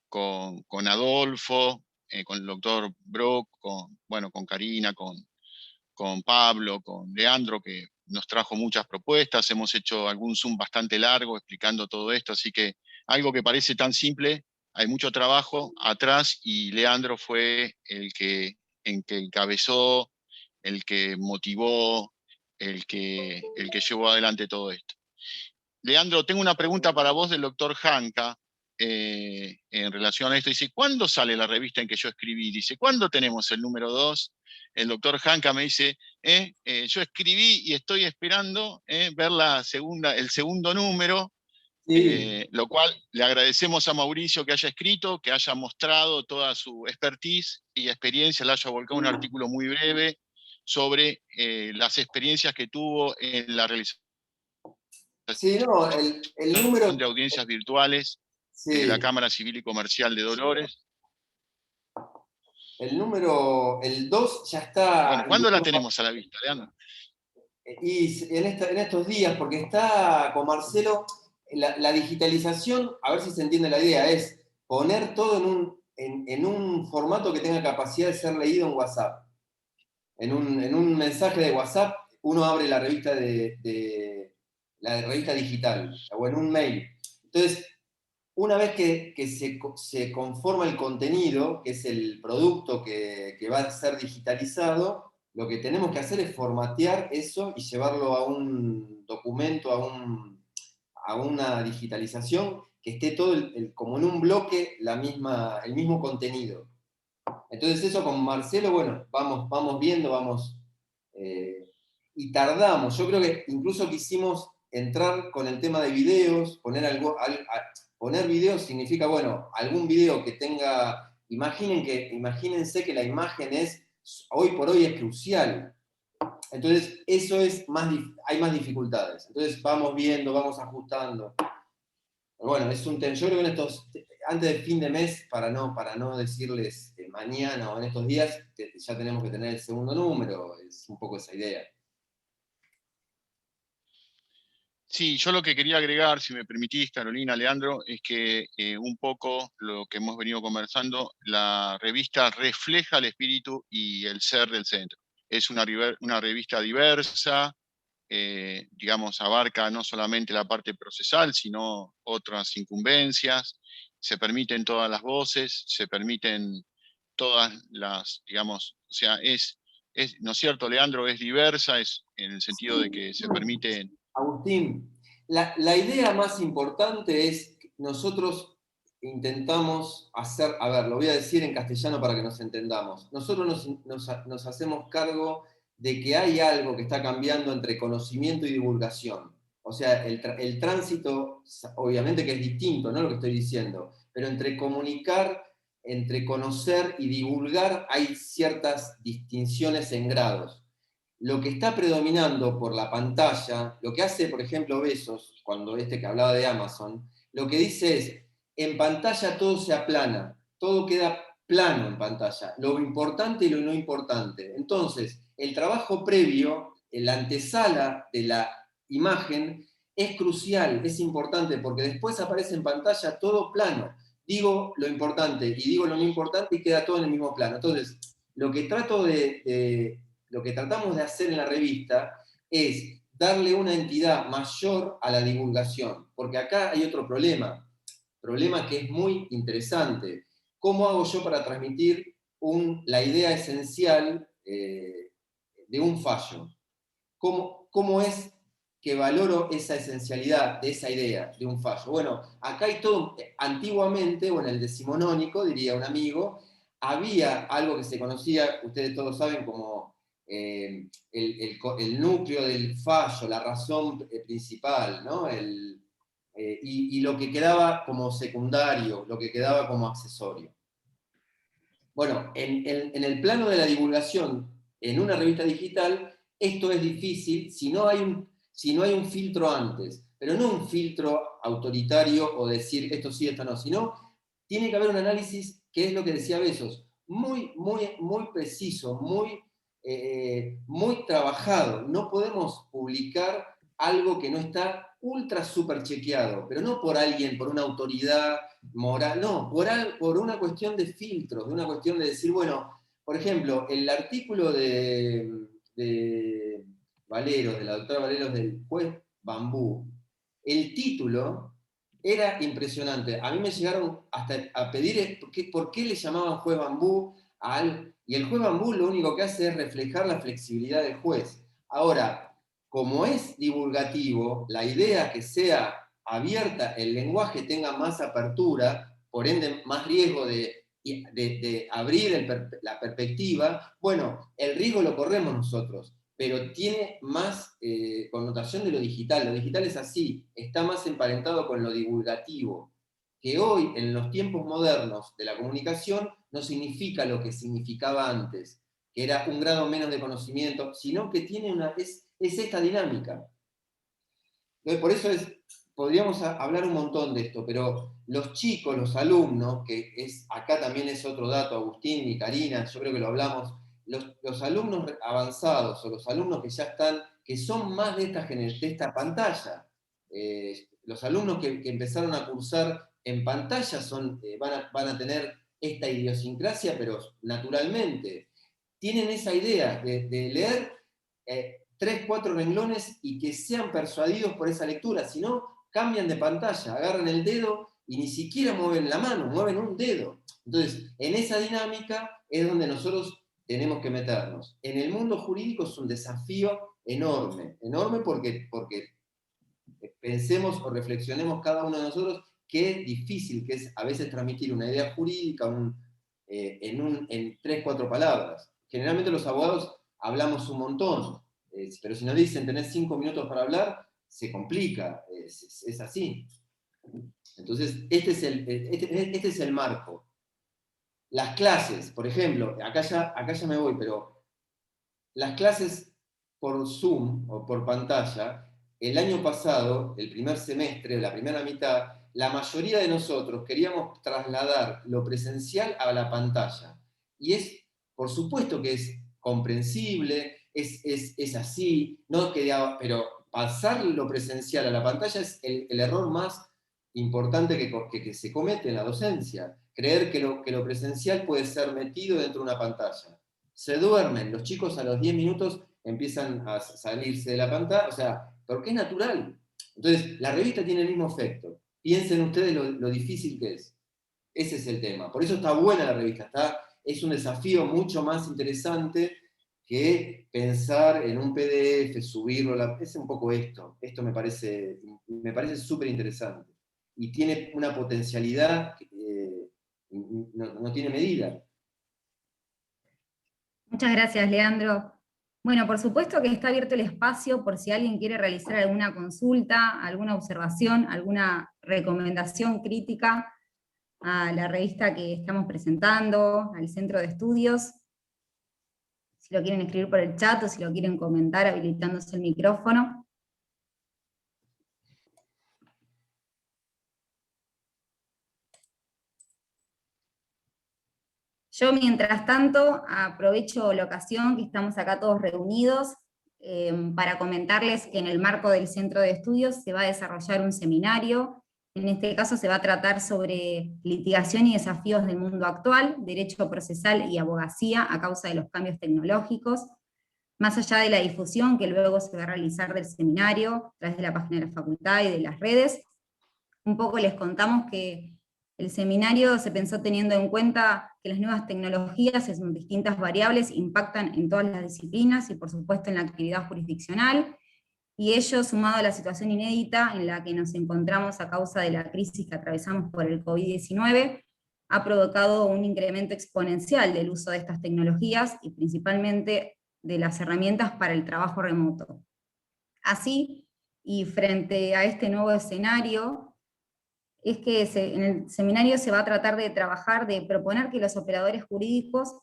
con Adolfo, con el doctor Brock, con Karina, con Pablo, con Leandro, que nos trajo muchas propuestas. Hemos hecho algún Zoom bastante largo explicando todo esto, así que algo que parece tan simple, hay mucho trabajo atrás, y Leandro fue el que encabezó, el que motivó, el que llevó adelante todo esto. Leandro, tengo una pregunta para vos del doctor Janka en relación a esto. Dice, ¿cuándo sale la revista en que yo escribí? Dice, ¿cuándo tenemos el número 2? El doctor Janka me dice, yo escribí y estoy esperando ver el segundo número, Sí. lo cual le agradecemos a Mauricio que haya escrito, que haya mostrado toda su expertise y experiencia, le haya volcado un artículo muy breve sobre las experiencias que tuvo en la realización Sí, no, el número. de audiencias virtuales de la Sí, Cámara Civil y Comercial de Dolores. el 2 ya Bueno, está. ¿cuándo la tenemos a la vista, Leandro? Y en estos días, porque está con Marcelo, la digitalización, a ver si se entiende la idea, es poner todo en un formato que tenga capacidad de ser leído en WhatsApp. En un mensaje de WhatsApp, uno abre la revista la revista digital, o en un mail. Entonces, una vez que se conforma el contenido, que es el producto que va a ser digitalizado, lo que tenemos que hacer es formatear eso y llevarlo a un documento, a una digitalización, que esté todo como en un bloque el mismo contenido. Entonces eso con Marcelo, bueno, vamos viendo, y tardamos. Yo creo que incluso quisimos entrar con el tema de videos, poner videos significa, bueno, algún video que tenga, imagínense que la imagen hoy por hoy es crucial. Entonces, eso hay más dificultades. Entonces, vamos viendo, vamos ajustando. Bueno, yo creo que antes del fin de mes, para no decirles mañana o en estos días, ya tenemos que tener el segundo número, es un poco esa idea. Sí, yo lo que quería agregar, si me permitís, Carolina, Leandro, es que un poco lo que hemos venido conversando, la revista refleja el espíritu y el ser del centro. Es una revista diversa, digamos, abarca no solamente la parte procesal, sino otras incumbencias, se permiten todas las voces, se permiten todas las, digamos, o sea, ¿no es cierto, Leandro? Es diversa, es en el sentido de que se permiten... Agustín, la idea más importante es que nosotros intentamos hacer, a ver, lo voy a decir en castellano para que nos entendamos. Nosotros nos hacemos cargo de que hay algo que está cambiando entre conocimiento y divulgación. O sea, el tránsito, obviamente que es distinto, ¿no? Lo que estoy diciendo, pero entre comunicar, entre conocer y divulgar hay ciertas distinciones en grados. Lo que está predominando por la pantalla, lo que hace, por ejemplo, Bezos, cuando que hablaba de Amazon, lo que dice es, en pantalla todo se aplana, todo queda plano en pantalla, lo importante y lo no importante. Entonces, el trabajo previo, la antesala de la imagen, es crucial, es importante, porque después aparece en pantalla todo plano. Digo lo importante y digo lo no importante y queda todo en el mismo plano. Entonces, lo que lo que tratamos de hacer en la revista es darle una entidad mayor a la divulgación, porque acá hay otro problema que es muy interesante. ¿Cómo hago yo para transmitir la idea esencial de un fallo? ¿Cómo es que valoro esa esencialidad de esa idea, de un fallo? Bueno, acá hay todo, antiguamente, o en el decimonónico, diría un amigo, había algo que se conocía, ustedes todos saben, como el núcleo del fallo, la razón principal, ¿no? Y lo que quedaba como secundario, lo que quedaba como accesorio. Bueno, en el plano de la divulgación, en una revista digital, esto es difícil si no hay un filtro antes, pero no un filtro autoritario o decir esto sí, esto no, sino tiene que haber un análisis, que es lo que decía Bezos, muy, muy, muy preciso, muy trabajado. No podemos publicar algo que no está ultra super chequeado, pero no por alguien, por una autoridad moral, no, por una cuestión de filtros, de una cuestión de decir, bueno, por ejemplo, el artículo de Valeros, de la doctora Valeros del juez Bambú, el título era impresionante. A mí me llegaron hasta a pedir por qué le llamaban juez Bambú y el juez Bambú lo único que hace es reflejar la flexibilidad del juez. Ahora, como es divulgativo, la idea que sea abierta, el lenguaje tenga más apertura, por ende más riesgo de abrir la perspectiva, bueno, el riesgo lo corremos nosotros, pero tiene más connotación de lo digital. Lo digital es así, está más emparentado con lo divulgativo, que hoy, en los tiempos modernos de la comunicación, no significa lo que significaba antes, que era un grado menos de conocimiento, sino que tiene es esta dinámica. Entonces, por eso podríamos hablar un montón de esto, pero los chicos, los alumnos, acá también es otro dato, Agustín y Karina, yo creo que lo hablamos, los alumnos avanzados o los alumnos que ya están, que son más de esta pantalla, los alumnos que empezaron a cursar en pantalla van a tener esta idiosincrasia, pero naturalmente. Tienen esa idea de leer 3, 4 renglones y que sean persuadidos por esa lectura, si no, cambian de pantalla, agarran el dedo y ni siquiera mueven la mano, mueven un dedo. Entonces, en esa dinámica es donde nosotros tenemos que meternos. En el mundo jurídico es un desafío enorme, enorme porque pensemos o reflexionemos cada uno de nosotros qué difícil que es a veces transmitir una idea jurídica en 3, 4 palabras. Generalmente los abogados hablamos un montón, pero si nos dicen tenés 5 minutos para hablar, se complica, es así. Entonces, este es el marco. Las clases, por ejemplo, acá ya me voy, pero las clases por Zoom o por pantalla, el año pasado, el primer semestre, la primera mitad, la mayoría de nosotros queríamos trasladar lo presencial a la pantalla. Y por supuesto que es comprensible, es así, no quedaba, pero pasar lo presencial a la pantalla es el error más importante que se comete en la docencia. Creer que lo presencial puede ser metido dentro de una pantalla. Se duermen, los chicos a los 10 minutos empiezan a salirse de la pantalla, o sea, porque es natural. Entonces, la revista tiene el mismo efecto. Piensen ustedes lo difícil que es. Ese es el tema. Por eso está buena la revista. Es un desafío mucho más interesante que pensar en un PDF, subirlo. Es un poco esto. Esto me parece súper interesante. Y tiene una potencialidad que no tiene medida. Muchas gracias, Leandro. Bueno, por supuesto que está abierto el espacio por si alguien quiere realizar alguna consulta, alguna observación, alguna recomendación crítica a la revista que estamos presentando, al centro de estudios. Si lo quieren escribir por el chat o si lo quieren comentar habilitándose el micrófono. Yo, mientras tanto, aprovecho la ocasión que estamos acá todos reunidos para comentarles que en el marco del Centro de Estudios se va a desarrollar un seminario. En este caso se va a tratar sobre litigación y desafíos del mundo actual, derecho procesal y abogacía a causa de los cambios tecnológicos. Más allá de la difusión que luego se va a realizar del seminario, a través de la página de la facultad y de las redes, un poco les contamos que el seminario se pensó teniendo en cuenta que las nuevas tecnologías en distintas variables impactan en todas las disciplinas y por supuesto en la actividad jurisdiccional, y ello sumado a la situación inédita en la que nos encontramos a causa de la crisis que atravesamos por el COVID-19, ha provocado un incremento exponencial del uso de estas tecnologías y principalmente de las herramientas para el trabajo remoto. Así, y frente a este nuevo escenario, es que en el seminario se va a tratar de trabajar, de proponer que los operadores jurídicos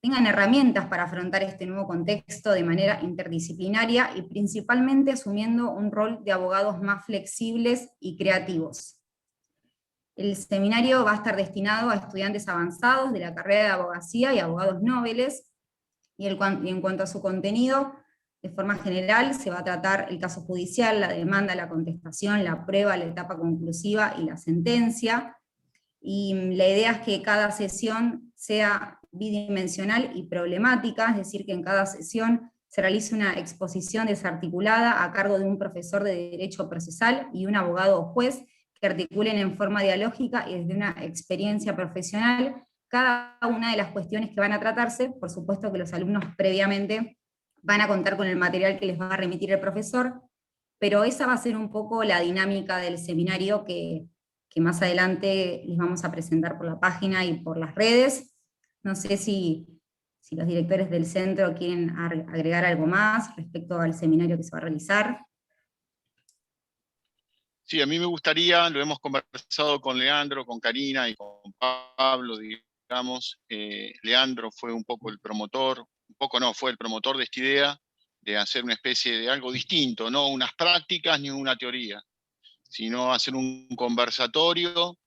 tengan herramientas para afrontar este nuevo contexto de manera interdisciplinaria y principalmente asumiendo un rol de abogados más flexibles y creativos. El seminario va a estar destinado a estudiantes avanzados de la carrera de abogacía y abogados nobles, y en cuanto a su contenido, de forma general, se va a tratar el caso judicial, la demanda, la contestación, la prueba, la etapa conclusiva y la sentencia. Y la idea es que cada sesión sea bidimensional y problemática, es decir, que en cada sesión se realice una exposición desarticulada a cargo de un profesor de derecho procesal y un abogado o juez que articulen en forma dialógica y desde una experiencia profesional cada una de las cuestiones que van a tratarse. Por supuesto que los alumnos previamente van a contar con el material que les va a remitir el profesor, pero esa va a ser un poco la dinámica del seminario que más adelante les vamos a presentar por la página y por las redes. No sé si los directores del centro quieren agregar algo más respecto al seminario que se va a realizar. Sí, a mí me gustaría, lo hemos conversado con Leandro, con Karina y con Pablo, digamos. Leandro fue un poco el promotor, fue el promotor de esta idea de hacer una especie de algo distinto, no unas prácticas ni una teoría, sino hacer un conversatorio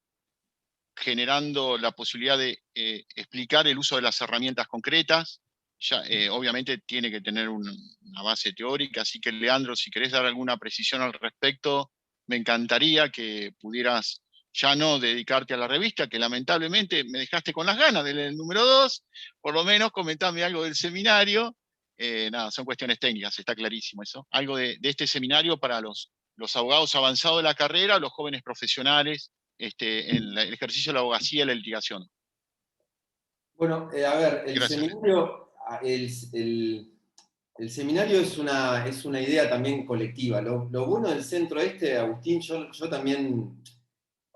generando la posibilidad de explicar el uso de las herramientas concretas. Ya, obviamente tiene que tener una base teórica, así que Leandro, si querés dar alguna precisión al respecto, me encantaría que pudieras ya no dedicarte a la revista, que lamentablemente me dejaste con las ganas del número 2, por lo menos comentame algo del seminario. Nada, son cuestiones técnicas, está clarísimo eso. Algo de este seminario para los abogados avanzados de la carrera, los jóvenes profesionales, en el ejercicio de la abogacía y la litigación. Bueno, a ver, el Gracias. seminario, el seminario es una idea también colectiva. Lo bueno del centro Agustín, yo también,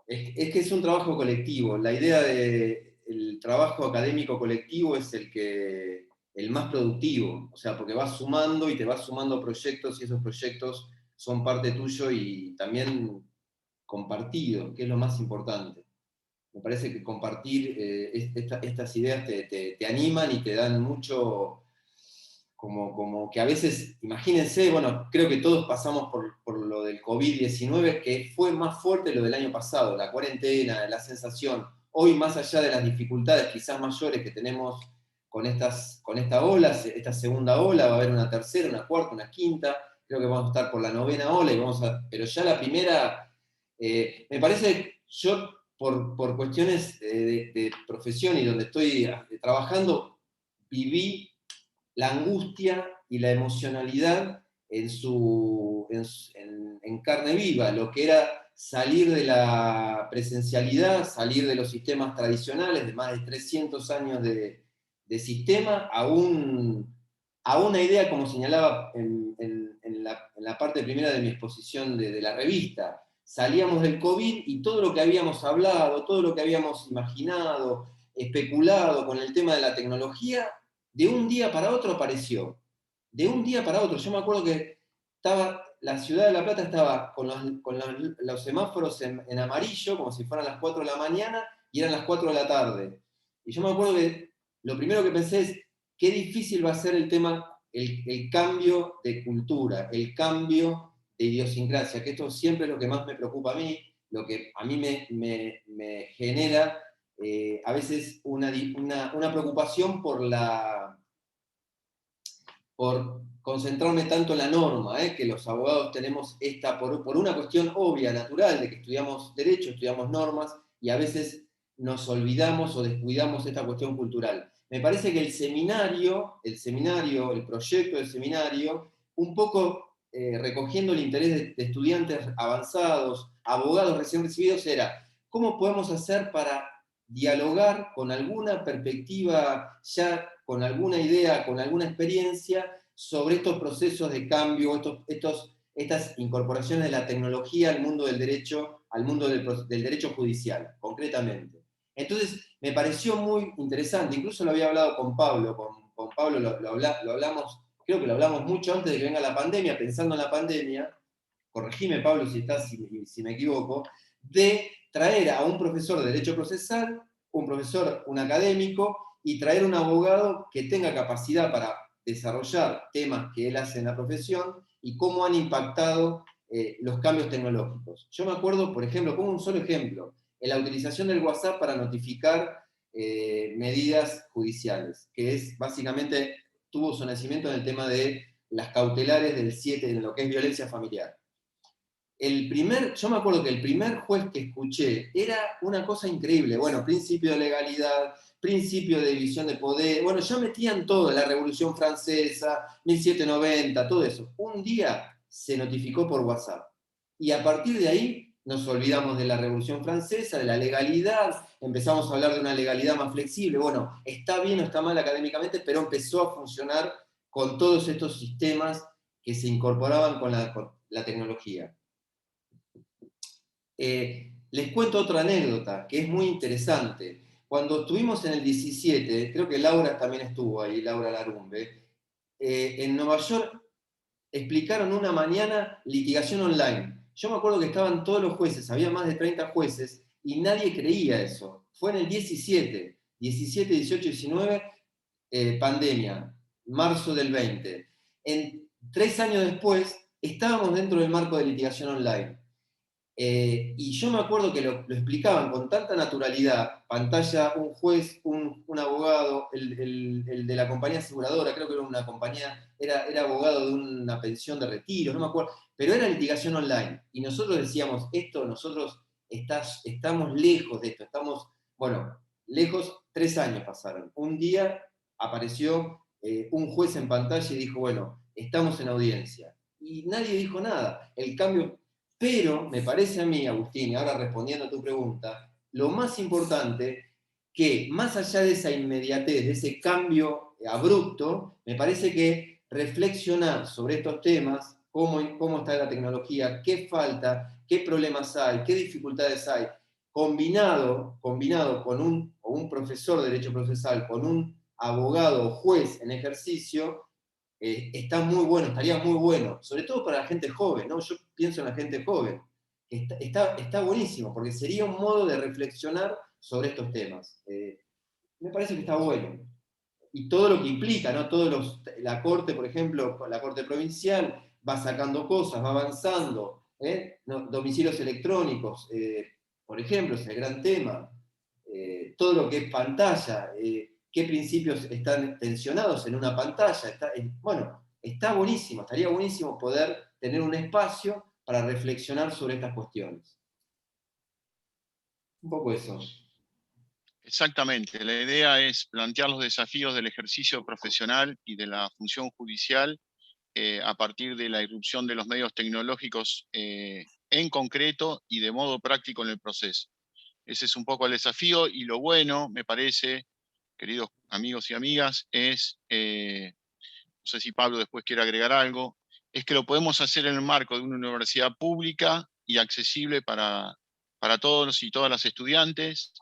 es que es un trabajo colectivo. La idea del trabajo académico colectivo es el más productivo, o sea, porque vas sumando y te vas sumando proyectos y esos proyectos son parte tuyo y también compartido, que es lo más importante. Me parece que compartir estas ideas te animan y te dan mucho, como que a veces, imagínense, bueno, creo que todos pasamos por lo del COVID-19, que fue más fuerte lo del año pasado, la cuarentena, la sensación. Hoy, más allá de las dificultades quizás mayores que tenemos con esta ola, esta segunda ola, va a haber una tercera, una cuarta, una quinta, creo que vamos a estar por la 9ª ola, pero ya la primera, me parece, yo por cuestiones de profesión y donde estoy trabajando, viví la angustia y la emocionalidad en carne viva, lo que era salir de la presencialidad, salir de los sistemas tradicionales de más de 300 años de sistema, a una idea, como señalaba en la parte primera de mi exposición de la revista. Salíamos del COVID y todo lo que habíamos hablado, todo lo que habíamos imaginado, especulado con el tema de la tecnología, de un día para otro apareció. De un día para otro. Yo me acuerdo que la ciudad de La Plata estaba con los semáforos en amarillo, como si fueran las 4 de la mañana, y eran las 4 de la tarde. Y yo me acuerdo que lo primero que pensé es, qué difícil va a ser el tema, el cambio de cultura, el cambio de idiosincrasia, que esto siempre es lo que más me preocupa a mí, lo que a mí me genera a veces una preocupación por concentrarme tanto en la norma, que los abogados tenemos por una cuestión obvia, natural, de que estudiamos derecho, estudiamos normas, y a veces nos olvidamos o descuidamos esta cuestión cultural. Me parece que el proyecto del seminario, un poco recogiendo el interés de estudiantes avanzados, abogados recién recibidos, era, ¿cómo podemos hacer para dialogar con alguna perspectiva, ya con alguna idea, con alguna experiencia, sobre estos procesos de cambio, estas incorporaciones de la tecnología al mundo del derecho, al mundo del derecho judicial, concretamente? Entonces, me pareció muy interesante, incluso lo había hablado con Pablo, con Pablo lo hablamos, creo que lo hablamos mucho antes de que venga la pandemia, pensando en la pandemia, corregime Pablo si me equivoco, de traer a un profesor de derecho procesal, un académico, y traer un abogado que tenga capacidad para desarrollar temas que él hace en la profesión y cómo han impactado los cambios tecnológicos. Yo me acuerdo, por ejemplo, pongo un solo ejemplo, en la utilización del WhatsApp para notificar medidas judiciales, que es básicamente, tuvo su nacimiento en el tema de las cautelares del 7, en lo que es violencia familiar. Yo me acuerdo que el primer juez que escuché era una cosa increíble. Bueno, principio de legalidad, principio de división de poder, bueno, ya metían todo, la Revolución Francesa, 1790, todo eso. Un día se notificó por WhatsApp. Y a partir de ahí nos olvidamos de la Revolución Francesa, de la legalidad, empezamos a hablar de una legalidad más flexible. Bueno, está bien o está mal académicamente, pero empezó a funcionar con todos estos sistemas que se incorporaban con la tecnología. Les cuento otra anécdota que es muy interesante. Cuando estuvimos en el 17, creo que Laura también estuvo ahí, Laura Larumbe, en Nueva York explicaron una mañana litigación online. Yo me acuerdo que estaban todos los jueces, había más de 30 jueces, y nadie creía eso. Fue en el 17, 18, 19, pandemia, marzo del 20. 3 años después, estábamos dentro del marco de litigación online. Y yo me acuerdo que lo explicaban con tanta naturalidad, pantalla, un juez, un abogado, el de la compañía aseguradora, creo que era una compañía, era abogado de una pensión de retiro, no me acuerdo, pero era litigación online. Y nosotros decíamos, nosotros estamos lejos de esto, lejos, 3 años pasaron. Un día apareció un juez en pantalla y dijo, bueno, estamos en audiencia. Y nadie dijo nada. El cambio... Pero me parece a mí, Agustín, y ahora respondiendo a tu pregunta, lo más importante, que más allá de esa inmediatez, de ese cambio abrupto, me parece que reflexionar sobre estos temas, cómo está la tecnología, qué falta, qué problemas hay, qué dificultades hay, combinado con un profesor de derecho procesal, con un abogado o juez en ejercicio, está muy bueno, estaría muy bueno, sobre todo para la gente joven, ¿no? Yo pienso en la gente joven. Está buenísimo, porque sería un modo de reflexionar sobre estos temas. Me parece que está bueno. Y todo lo que implica, ¿no? La Corte, por ejemplo, la Corte Provincial va sacando cosas, va avanzando, ¿no? Domicilios electrónicos, por ejemplo, es el gran tema. Todo lo que es pantalla, qué principios están tensionados en una pantalla. Bueno, está buenísimo, estaría buenísimo poder tener un espacio para reflexionar sobre estas cuestiones. Un poco eso. Exactamente, la idea es plantear los desafíos del ejercicio profesional y de la función judicial a partir de la irrupción de los medios tecnológicos en concreto y de modo práctico en el proceso. Ese es un poco el desafío, y lo bueno, me parece, queridos amigos y amigas, es, no sé si Pablo después quiere agregar algo, es que lo podemos hacer en el marco de una universidad pública y accesible para todos y todas las estudiantes.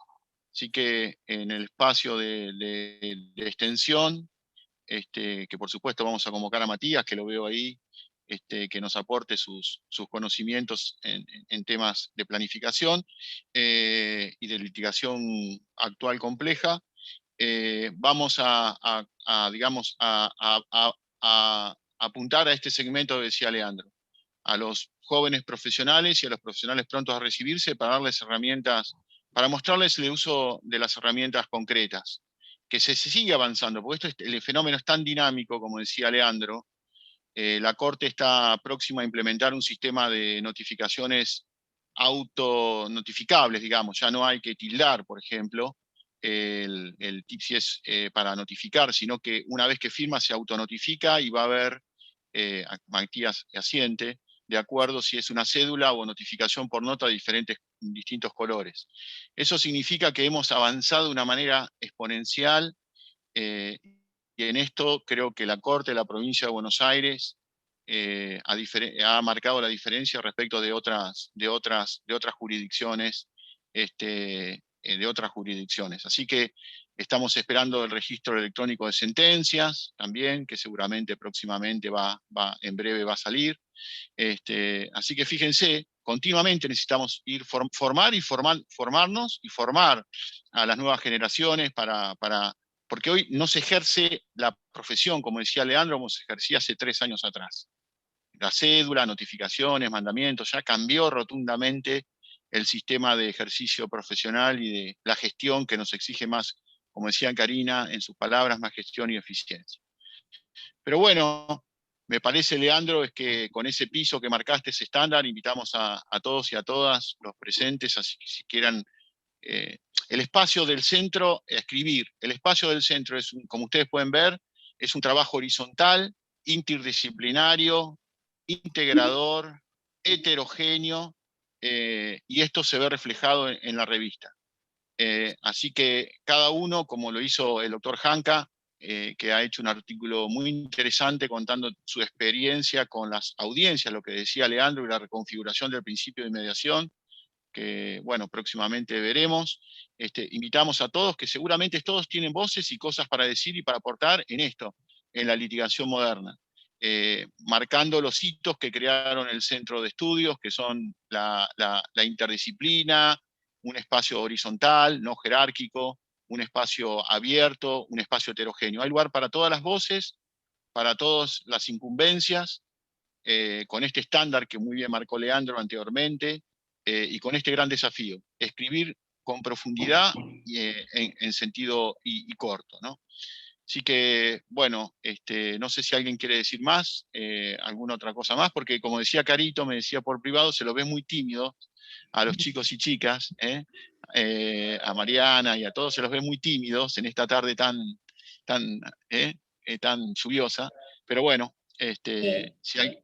Así que en el espacio de extensión, que por supuesto vamos a convocar a Matías, que lo veo ahí, que nos aporte sus conocimientos en temas de planificación y de litigación actual compleja. Vamos digamos, a apuntar a este segmento que decía Leandro, a los jóvenes profesionales y a los profesionales prontos a recibirse, para darles herramientas, para mostrarles el uso de las herramientas concretas, que se sigue avanzando, porque el fenómeno es tan dinámico, como decía Leandro. La Corte está próxima a implementar un sistema de notificaciones autonotificables, digamos. Ya no hay que tildar, por ejemplo, el tip si es para notificar, sino que una vez que firma se autonotifica y va a haber, Matías asiente, de acuerdo si es una cédula o notificación por nota de distintos colores. Eso significa que hemos avanzado de una manera exponencial, y en esto creo que la Corte de la Provincia de Buenos Aires ha marcado la diferencia respecto de otras jurisdicciones, Así que estamos esperando el registro electrónico de sentencias también, que seguramente próximamente en breve va a salir. Así que fíjense, continuamente necesitamos formarnos y formar a las nuevas generaciones porque hoy no se ejerce la profesión, como decía Leandro, como se ejercía hace 3 años atrás. La cédula, notificaciones, mandamientos, ya cambió rotundamente el sistema de ejercicio profesional y de la gestión, que nos exige más, como decía Karina en sus palabras, más gestión y eficiencia. Pero bueno, me parece, Leandro, es que con ese piso que marcaste, ese estándar, invitamos a todos y a todas los presentes, así que si quieran, el espacio del centro, escribir. El espacio del centro, como ustedes pueden ver, es un trabajo horizontal, interdisciplinario, integrador, heterogéneo, y esto se ve reflejado en la revista. Así que cada uno, como lo hizo el doctor Janca, que ha hecho un artículo muy interesante contando su experiencia con las audiencias, lo que decía Leandro, y la reconfiguración del principio de mediación, que bueno, próximamente veremos. Invitamos a todos, que seguramente todos tienen voces y cosas para decir y para aportar en esto, en la litigación moderna, marcando los hitos que crearon el centro de estudios, que son la interdisciplina, un espacio horizontal, no jerárquico, un espacio abierto, un espacio heterogéneo. Hay lugar para todas las voces, para todas las incumbencias, con este estándar que muy bien marcó Leandro anteriormente, y con este gran desafío, escribir con profundidad y, en sentido y corto, ¿no? Así que, bueno, no sé si alguien quiere decir más, alguna otra cosa más, porque como decía Carito, me decía por privado, se lo ve muy tímido a los chicos y chicas, a Mariana y a todos se los ve muy tímidos en esta tarde tan lluviosa, pero bueno, si hay...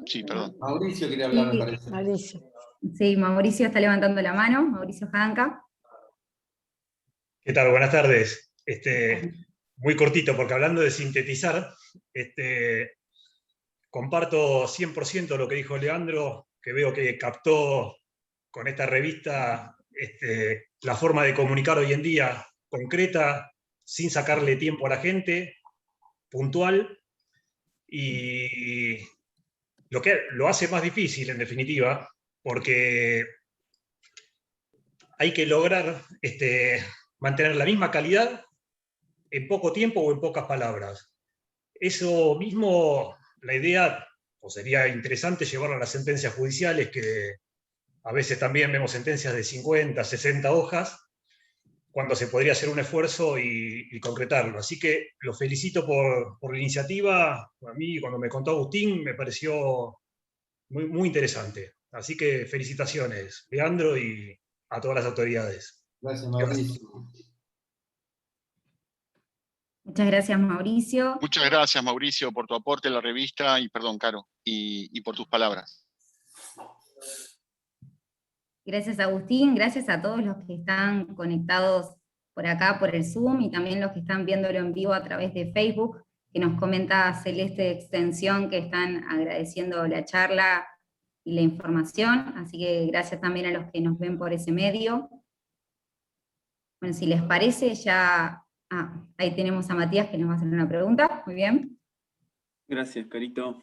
Sí, perdón. Mauricio quería hablar, me parece. Mauricio. Sí, Mauricio está levantando la mano, Mauricio Janca. ¿Qué tal? Buenas tardes. Muy cortito, porque hablando de sintetizar, comparto 100% lo que dijo Leandro, que veo que captó con esta revista la forma de comunicar hoy en día, concreta, sin sacarle tiempo a la gente, puntual, y lo que lo hace más difícil, en definitiva, porque hay que lograr mantener la misma calidad en poco tiempo o en pocas palabras. Eso mismo, la idea, o sería interesante llevarlo a las sentencias judiciales, que a veces también vemos sentencias de 50, 60 hojas, cuando se podría hacer un esfuerzo y concretarlo. Así que los felicito por la iniciativa. A mí, cuando me contó Agustín, me pareció muy, muy interesante. Así que felicitaciones, Leandro, y a todas las autoridades. Gracias, Mauricio. Muchas gracias, Mauricio. Muchas gracias, Mauricio, por tu aporte a la revista, y perdón, Caro, y por tus palabras. Gracias, Agustín. Gracias a todos los que están conectados por acá, por el Zoom, y también los que están viéndolo en vivo a través de Facebook, que nos comenta Celeste de Extensión, que están agradeciendo la charla y la información. Así que gracias también a los que nos ven por ese medio. Bueno, si les parece, ya... ahí tenemos a Matías que nos va a hacer una pregunta. Muy bien. Gracias, Carito.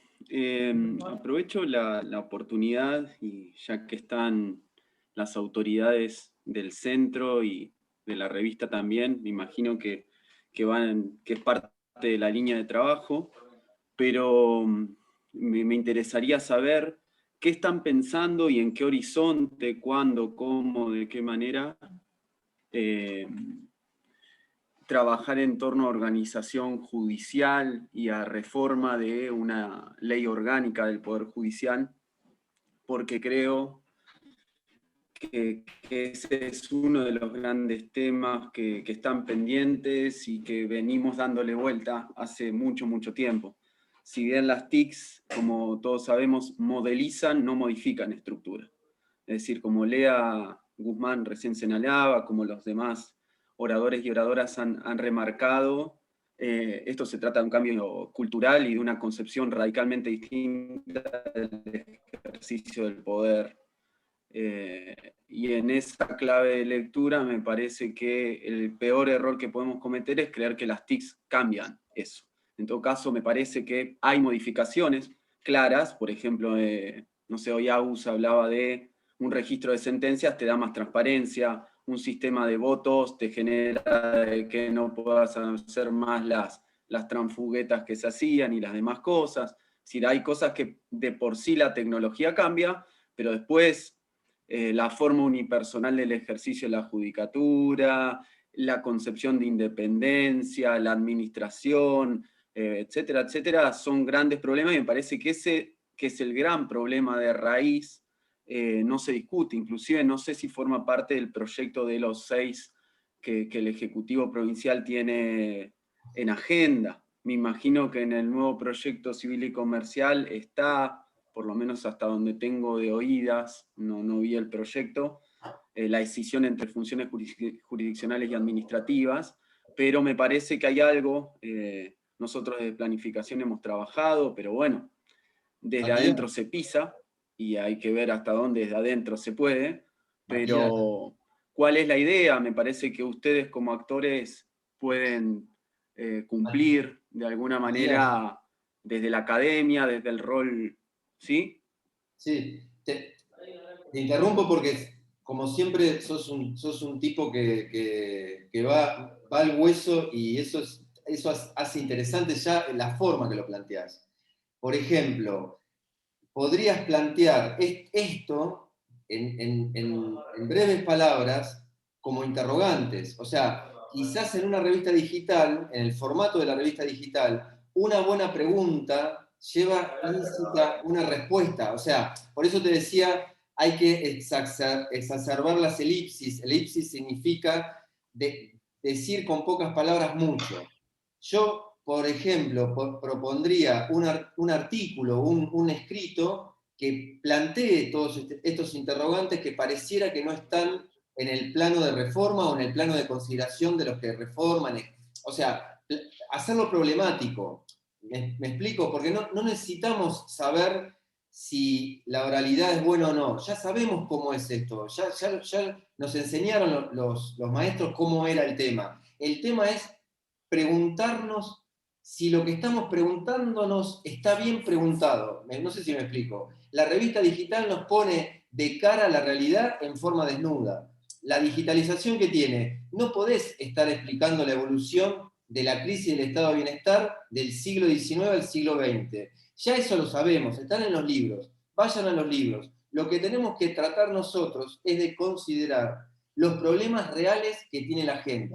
Aprovecho la oportunidad, y ya que están las autoridades del centro y de la revista también, me imagino que es parte de la línea de trabajo, pero me interesaría saber qué están pensando y en qué horizonte, cuándo, cómo, de qué manera trabajar en torno a organización judicial y a reforma de una ley orgánica del Poder Judicial, porque creo que ese es uno de los grandes temas que están pendientes y que venimos dándole vuelta hace mucho, mucho tiempo. Si bien las TICs, como todos sabemos, modelizan, no modifican estructura. Es decir, como Lea Guzmán recién señalaba, como los demás oradores y oradoras han remarcado, esto se trata de un cambio cultural y de una concepción radicalmente distinta del ejercicio del poder. Y en esa clave de lectura me parece que el peor error que podemos cometer es creer que las TICs cambian eso. En todo caso, me parece que hay modificaciones claras, por ejemplo, no sé, hoy Agus hablaba de un registro de sentencias, te da más transparencia, un sistema de votos te genera que no puedas hacer más las transfuguetas que se hacían y las demás cosas. Es decir, hay cosas que de por sí la tecnología cambia, pero después la forma unipersonal del ejercicio de la judicatura, la concepción de independencia, la administración, etcétera, etcétera, son grandes problemas, y me parece que ese que es el gran problema de raíz, no se discute. Inclusive no sé si forma parte del proyecto de los 6 que el Ejecutivo Provincial tiene en agenda. Me imagino que en el nuevo proyecto civil y comercial está, por lo menos hasta donde tengo de oídas, no vi el proyecto, la decisión entre funciones jurisdiccionales y administrativas, pero me parece que hay algo, nosotros de planificación hemos trabajado, pero bueno, desde adentro se pisa, y hay que ver hasta dónde desde adentro se puede, pero ¿cuál es la idea? Me parece que ustedes como actores pueden cumplir de alguna manera desde la academia, desde el rol, ¿sí? Sí, te interrumpo porque, como siempre, sos un tipo que va al hueso, y eso hace interesante ya la forma que lo planteás. Por ejemplo, podrías plantear esto en breves palabras como interrogantes. O sea, quizás en una revista digital, en el formato de la revista digital, una buena pregunta lleva implícita una respuesta. O sea, por eso te decía, hay que exacerbar las elipsis. Elipsis significa decir con pocas palabras mucho. Yo, por ejemplo, propondría un artículo, un escrito que plantee todos estos interrogantes que pareciera que no están en el plano de reforma o en el plano de consideración de los que reforman. O sea, hacerlo problemático. ¿Me explico? Porque no necesitamos saber si la oralidad es buena o no. Ya sabemos cómo es esto. Ya nos enseñaron los maestros cómo era el tema. El tema es preguntarnos si lo que estamos preguntándonos está bien preguntado. No sé si me explico. La revista digital nos pone de cara a la realidad en forma desnuda. La digitalización que tiene, no podés estar explicando la evolución de la crisis del estado de bienestar del siglo XIX al siglo XX. Ya eso lo sabemos, están en los libros. Vayan a los libros. Lo que tenemos que tratar nosotros es de considerar los problemas reales que tiene la gente,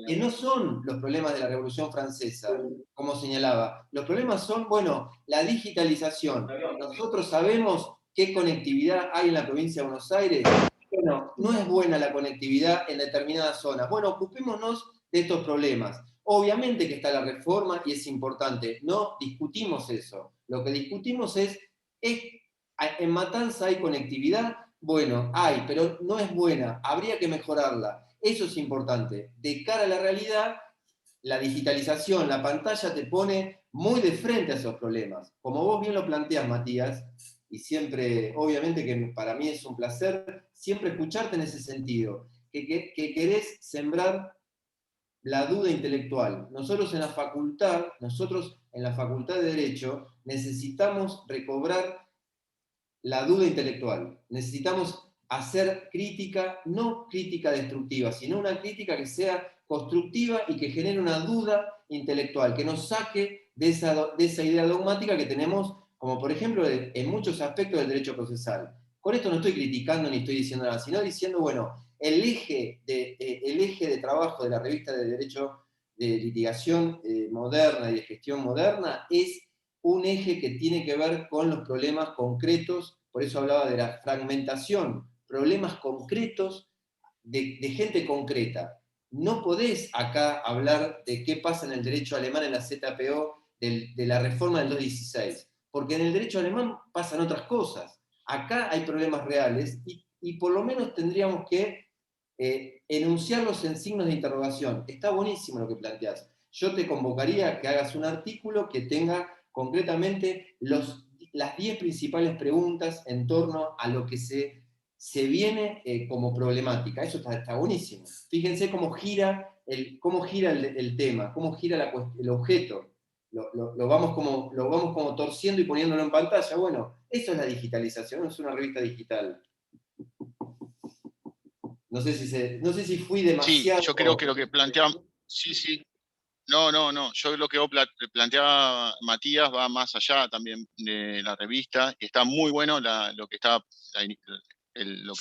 que no son los problemas de la Revolución Francesa, como señalaba. Los problemas son, bueno, la digitalización. Nosotros sabemos qué conectividad hay en la provincia de Buenos Aires. Bueno, no es buena la conectividad en determinadas zonas. Bueno, ocupémonos de estos problemas. Obviamente que está la reforma y es importante, no discutimos eso. Lo que discutimos es en Matanza hay conectividad, bueno, hay, pero no es buena, habría que mejorarla. Eso es importante. De cara a la realidad, la digitalización, la pantalla te pone muy de frente a esos problemas. Como vos bien lo planteas, Matías, y siempre, obviamente que para mí es un placer, siempre escucharte en ese sentido, que querés sembrar la duda intelectual. Nosotros en la facultad de Derecho, necesitamos recobrar la duda intelectual. Necesitamos hacer crítica, no crítica destructiva, sino una crítica que sea constructiva y que genere una duda intelectual, que nos saque de esa idea dogmática que tenemos, como por ejemplo en muchos aspectos del derecho procesal. Con esto no estoy criticando ni estoy diciendo nada, sino diciendo, bueno, el eje de trabajo de la revista de Derecho de Litigación Moderna y de Gestión Moderna es un eje que tiene que ver con los problemas concretos, por eso hablaba de la fragmentación, problemas concretos de gente concreta. No podés acá hablar de qué pasa en el derecho alemán en la ZPO de la reforma del 216, porque en el derecho alemán pasan otras cosas. Acá hay problemas reales y por lo menos tendríamos que enunciarlos en signos de interrogación. Está buenísimo lo que planteás. Yo te convocaría a que hagas un artículo que tenga concretamente las 10 principales preguntas en torno a lo que se viene como problemática. Eso está buenísimo. Fíjense cómo gira el tema, cómo gira el objeto. Lo vamos como torciendo y poniéndolo en pantalla. Bueno, eso es la digitalización, es una revista digital. No sé si fui demasiado... Sí, yo creo que lo que planteamos... Sí. No. Yo lo que planteaba Matías va más allá también de la revista. Está muy bueno lo que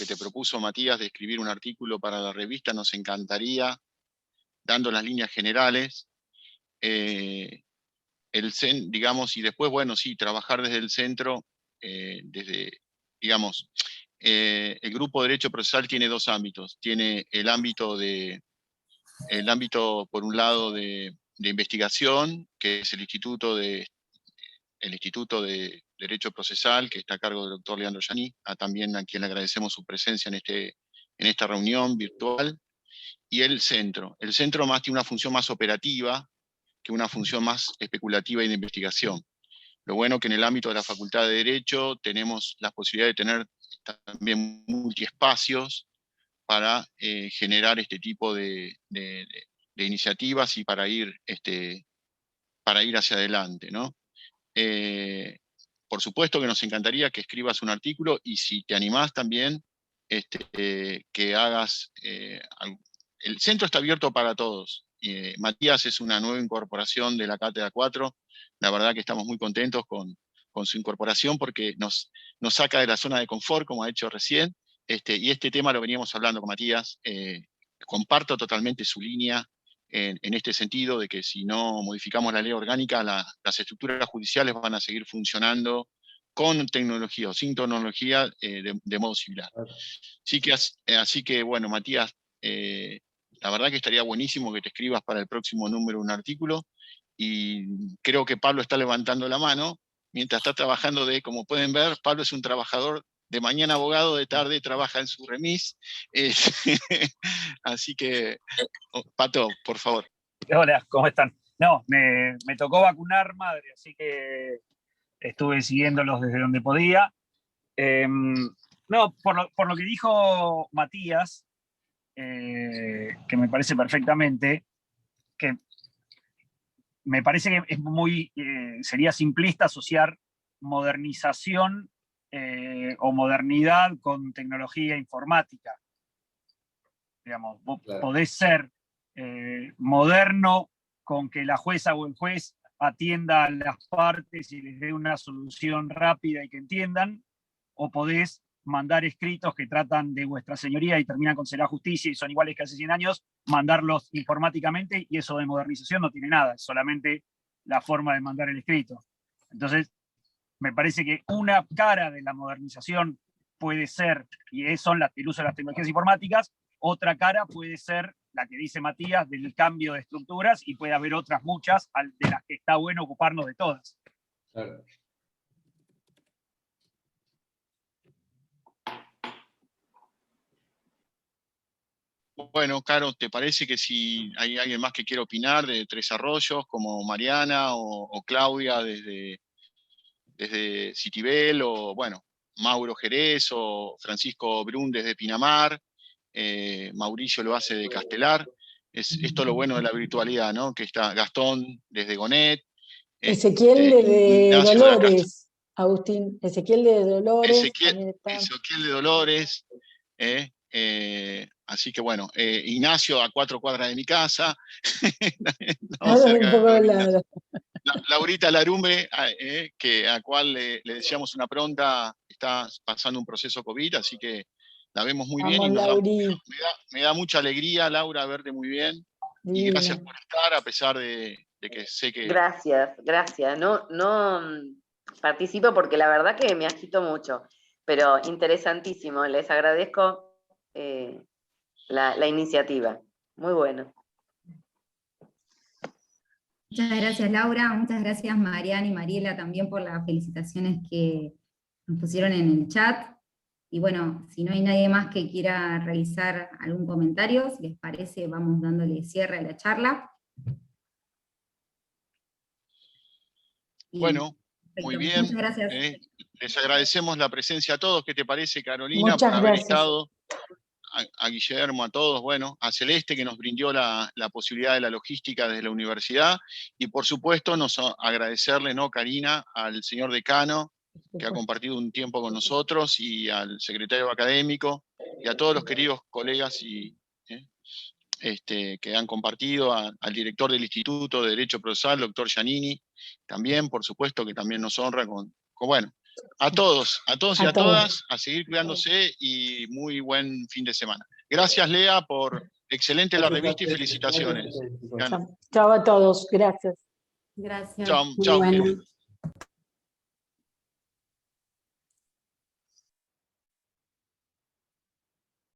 te propuso Matías de escribir un artículo para la revista. Nos encantaría, dando las líneas generales. Digamos, y después, bueno, sí, trabajar desde el centro, digamos, el grupo de Derecho Procesal tiene dos ámbitos. Tiene el ámbito, por un lado, de investigación, que es el Instituto de Derecho Procesal, que está a cargo del doctor Leandro Yaní, también a quien le agradecemos su presencia en esta reunión virtual, y el centro. El centro más tiene una función más operativa que una función más especulativa y de investigación. Lo bueno que en el ámbito de la Facultad de Derecho tenemos la posibilidad de tener también multiespacios para generar este tipo de iniciativas y para ir hacia adelante, ¿no? Por supuesto que nos encantaría que escribas un artículo y si te animás también, que hagas... el centro está abierto para todos. Matías es una nueva incorporación de la Cátedra 4. La verdad que estamos muy contentos con su incorporación porque nos saca de la zona de confort, como ha hecho recién, y este tema lo veníamos hablando con Matías. Comparto totalmente su línea en este sentido de que si no modificamos la ley orgánica, las estructuras judiciales van a seguir funcionando con tecnología o sin tecnología de modo similar. Así que bueno, Matías, la verdad que estaría buenísimo que te escribas para el próximo número un artículo, y creo que Pablo está levantando la mano mientras está trabajando como pueden ver, Pablo es un trabajador de mañana abogado, de tarde trabaja en su remis. Así que, Pato, por favor. Hola, ¿cómo están? No, me tocó vacunar madre, así que estuve siguiéndolos desde donde podía. No, por lo que dijo Matías, que me parece perfectamente, que me parece que es sería simplista asociar modernización o modernidad con tecnología informática. Digamos, vos podés ser moderno con que la jueza o el juez atienda a las partes y les dé una solución rápida y que entiendan, o podés mandar escritos que tratan de vuestra señoría y terminan con será justicia y son iguales que hace 100 años, mandarlos informáticamente, y eso de modernización no tiene nada, es solamente la forma de mandar el escrito. Entonces, me parece que una cara de la modernización puede ser, y son el uso de las tecnologías informáticas, otra cara puede ser la que dice Matías, del cambio de estructuras, y puede haber otras muchas de las que está bueno ocuparnos de todas. Claro. Bueno, Caro, ¿te parece que si hay alguien más que quiere opinar de Tres Arroyos, como Mariana o Claudia desde Citibel, o bueno, Mauro Jerez o Francisco Brun desde Pinamar, Mauricio lo hace de Castelar? Es esto lo bueno de la virtualidad, ¿no? Que está Gastón desde Gonet. Ezequiel de Ignacio Dolores, Agustín. Ezequiel de Dolores también está. Ezequiel de Dolores. Así que bueno, Ignacio a 4 cuadras de mi casa. No, cerca un poco de de lado. Laurita Larume, a cual le deseamos una pronta, está pasando un proceso COVID, así que la vemos muy bien y me da mucha alegría, Laura, verte muy bien. Divina. Y gracias por estar, a pesar de que sé que... Gracias. No participo porque la verdad que me agito mucho, pero interesantísimo, les agradezco la iniciativa. Muy bueno. Muchas gracias, Laura. Muchas gracias, Mariana y Mariela, también por las felicitaciones que nos pusieron en el chat. Y bueno, si no hay nadie más que quiera realizar algún comentario, si les parece, vamos dándole cierre a la charla. Bueno, muy bien. Muchas gracias. Les agradecemos la presencia a todos. ¿Qué te parece, Carolina, Muchas por haber gracias. estado? A Guillermo, a todos, bueno, a Celeste, que nos brindó la posibilidad de la logística desde la universidad, y por supuesto agradecerle, ¿no, Karina, al señor decano, que ha compartido un tiempo con nosotros, y al secretario académico, y a todos los queridos colegas que han compartido, al director del Instituto de Derecho Procesal, doctor Giannini, también, por supuesto, que también nos honra bueno, a todos y a todas, a seguir cuidándose, y muy buen fin de semana. Gracias, Lea, por excelente la revista, y felicitaciones. Chao a todos, gracias. Gracias. Chao. Muy bueno.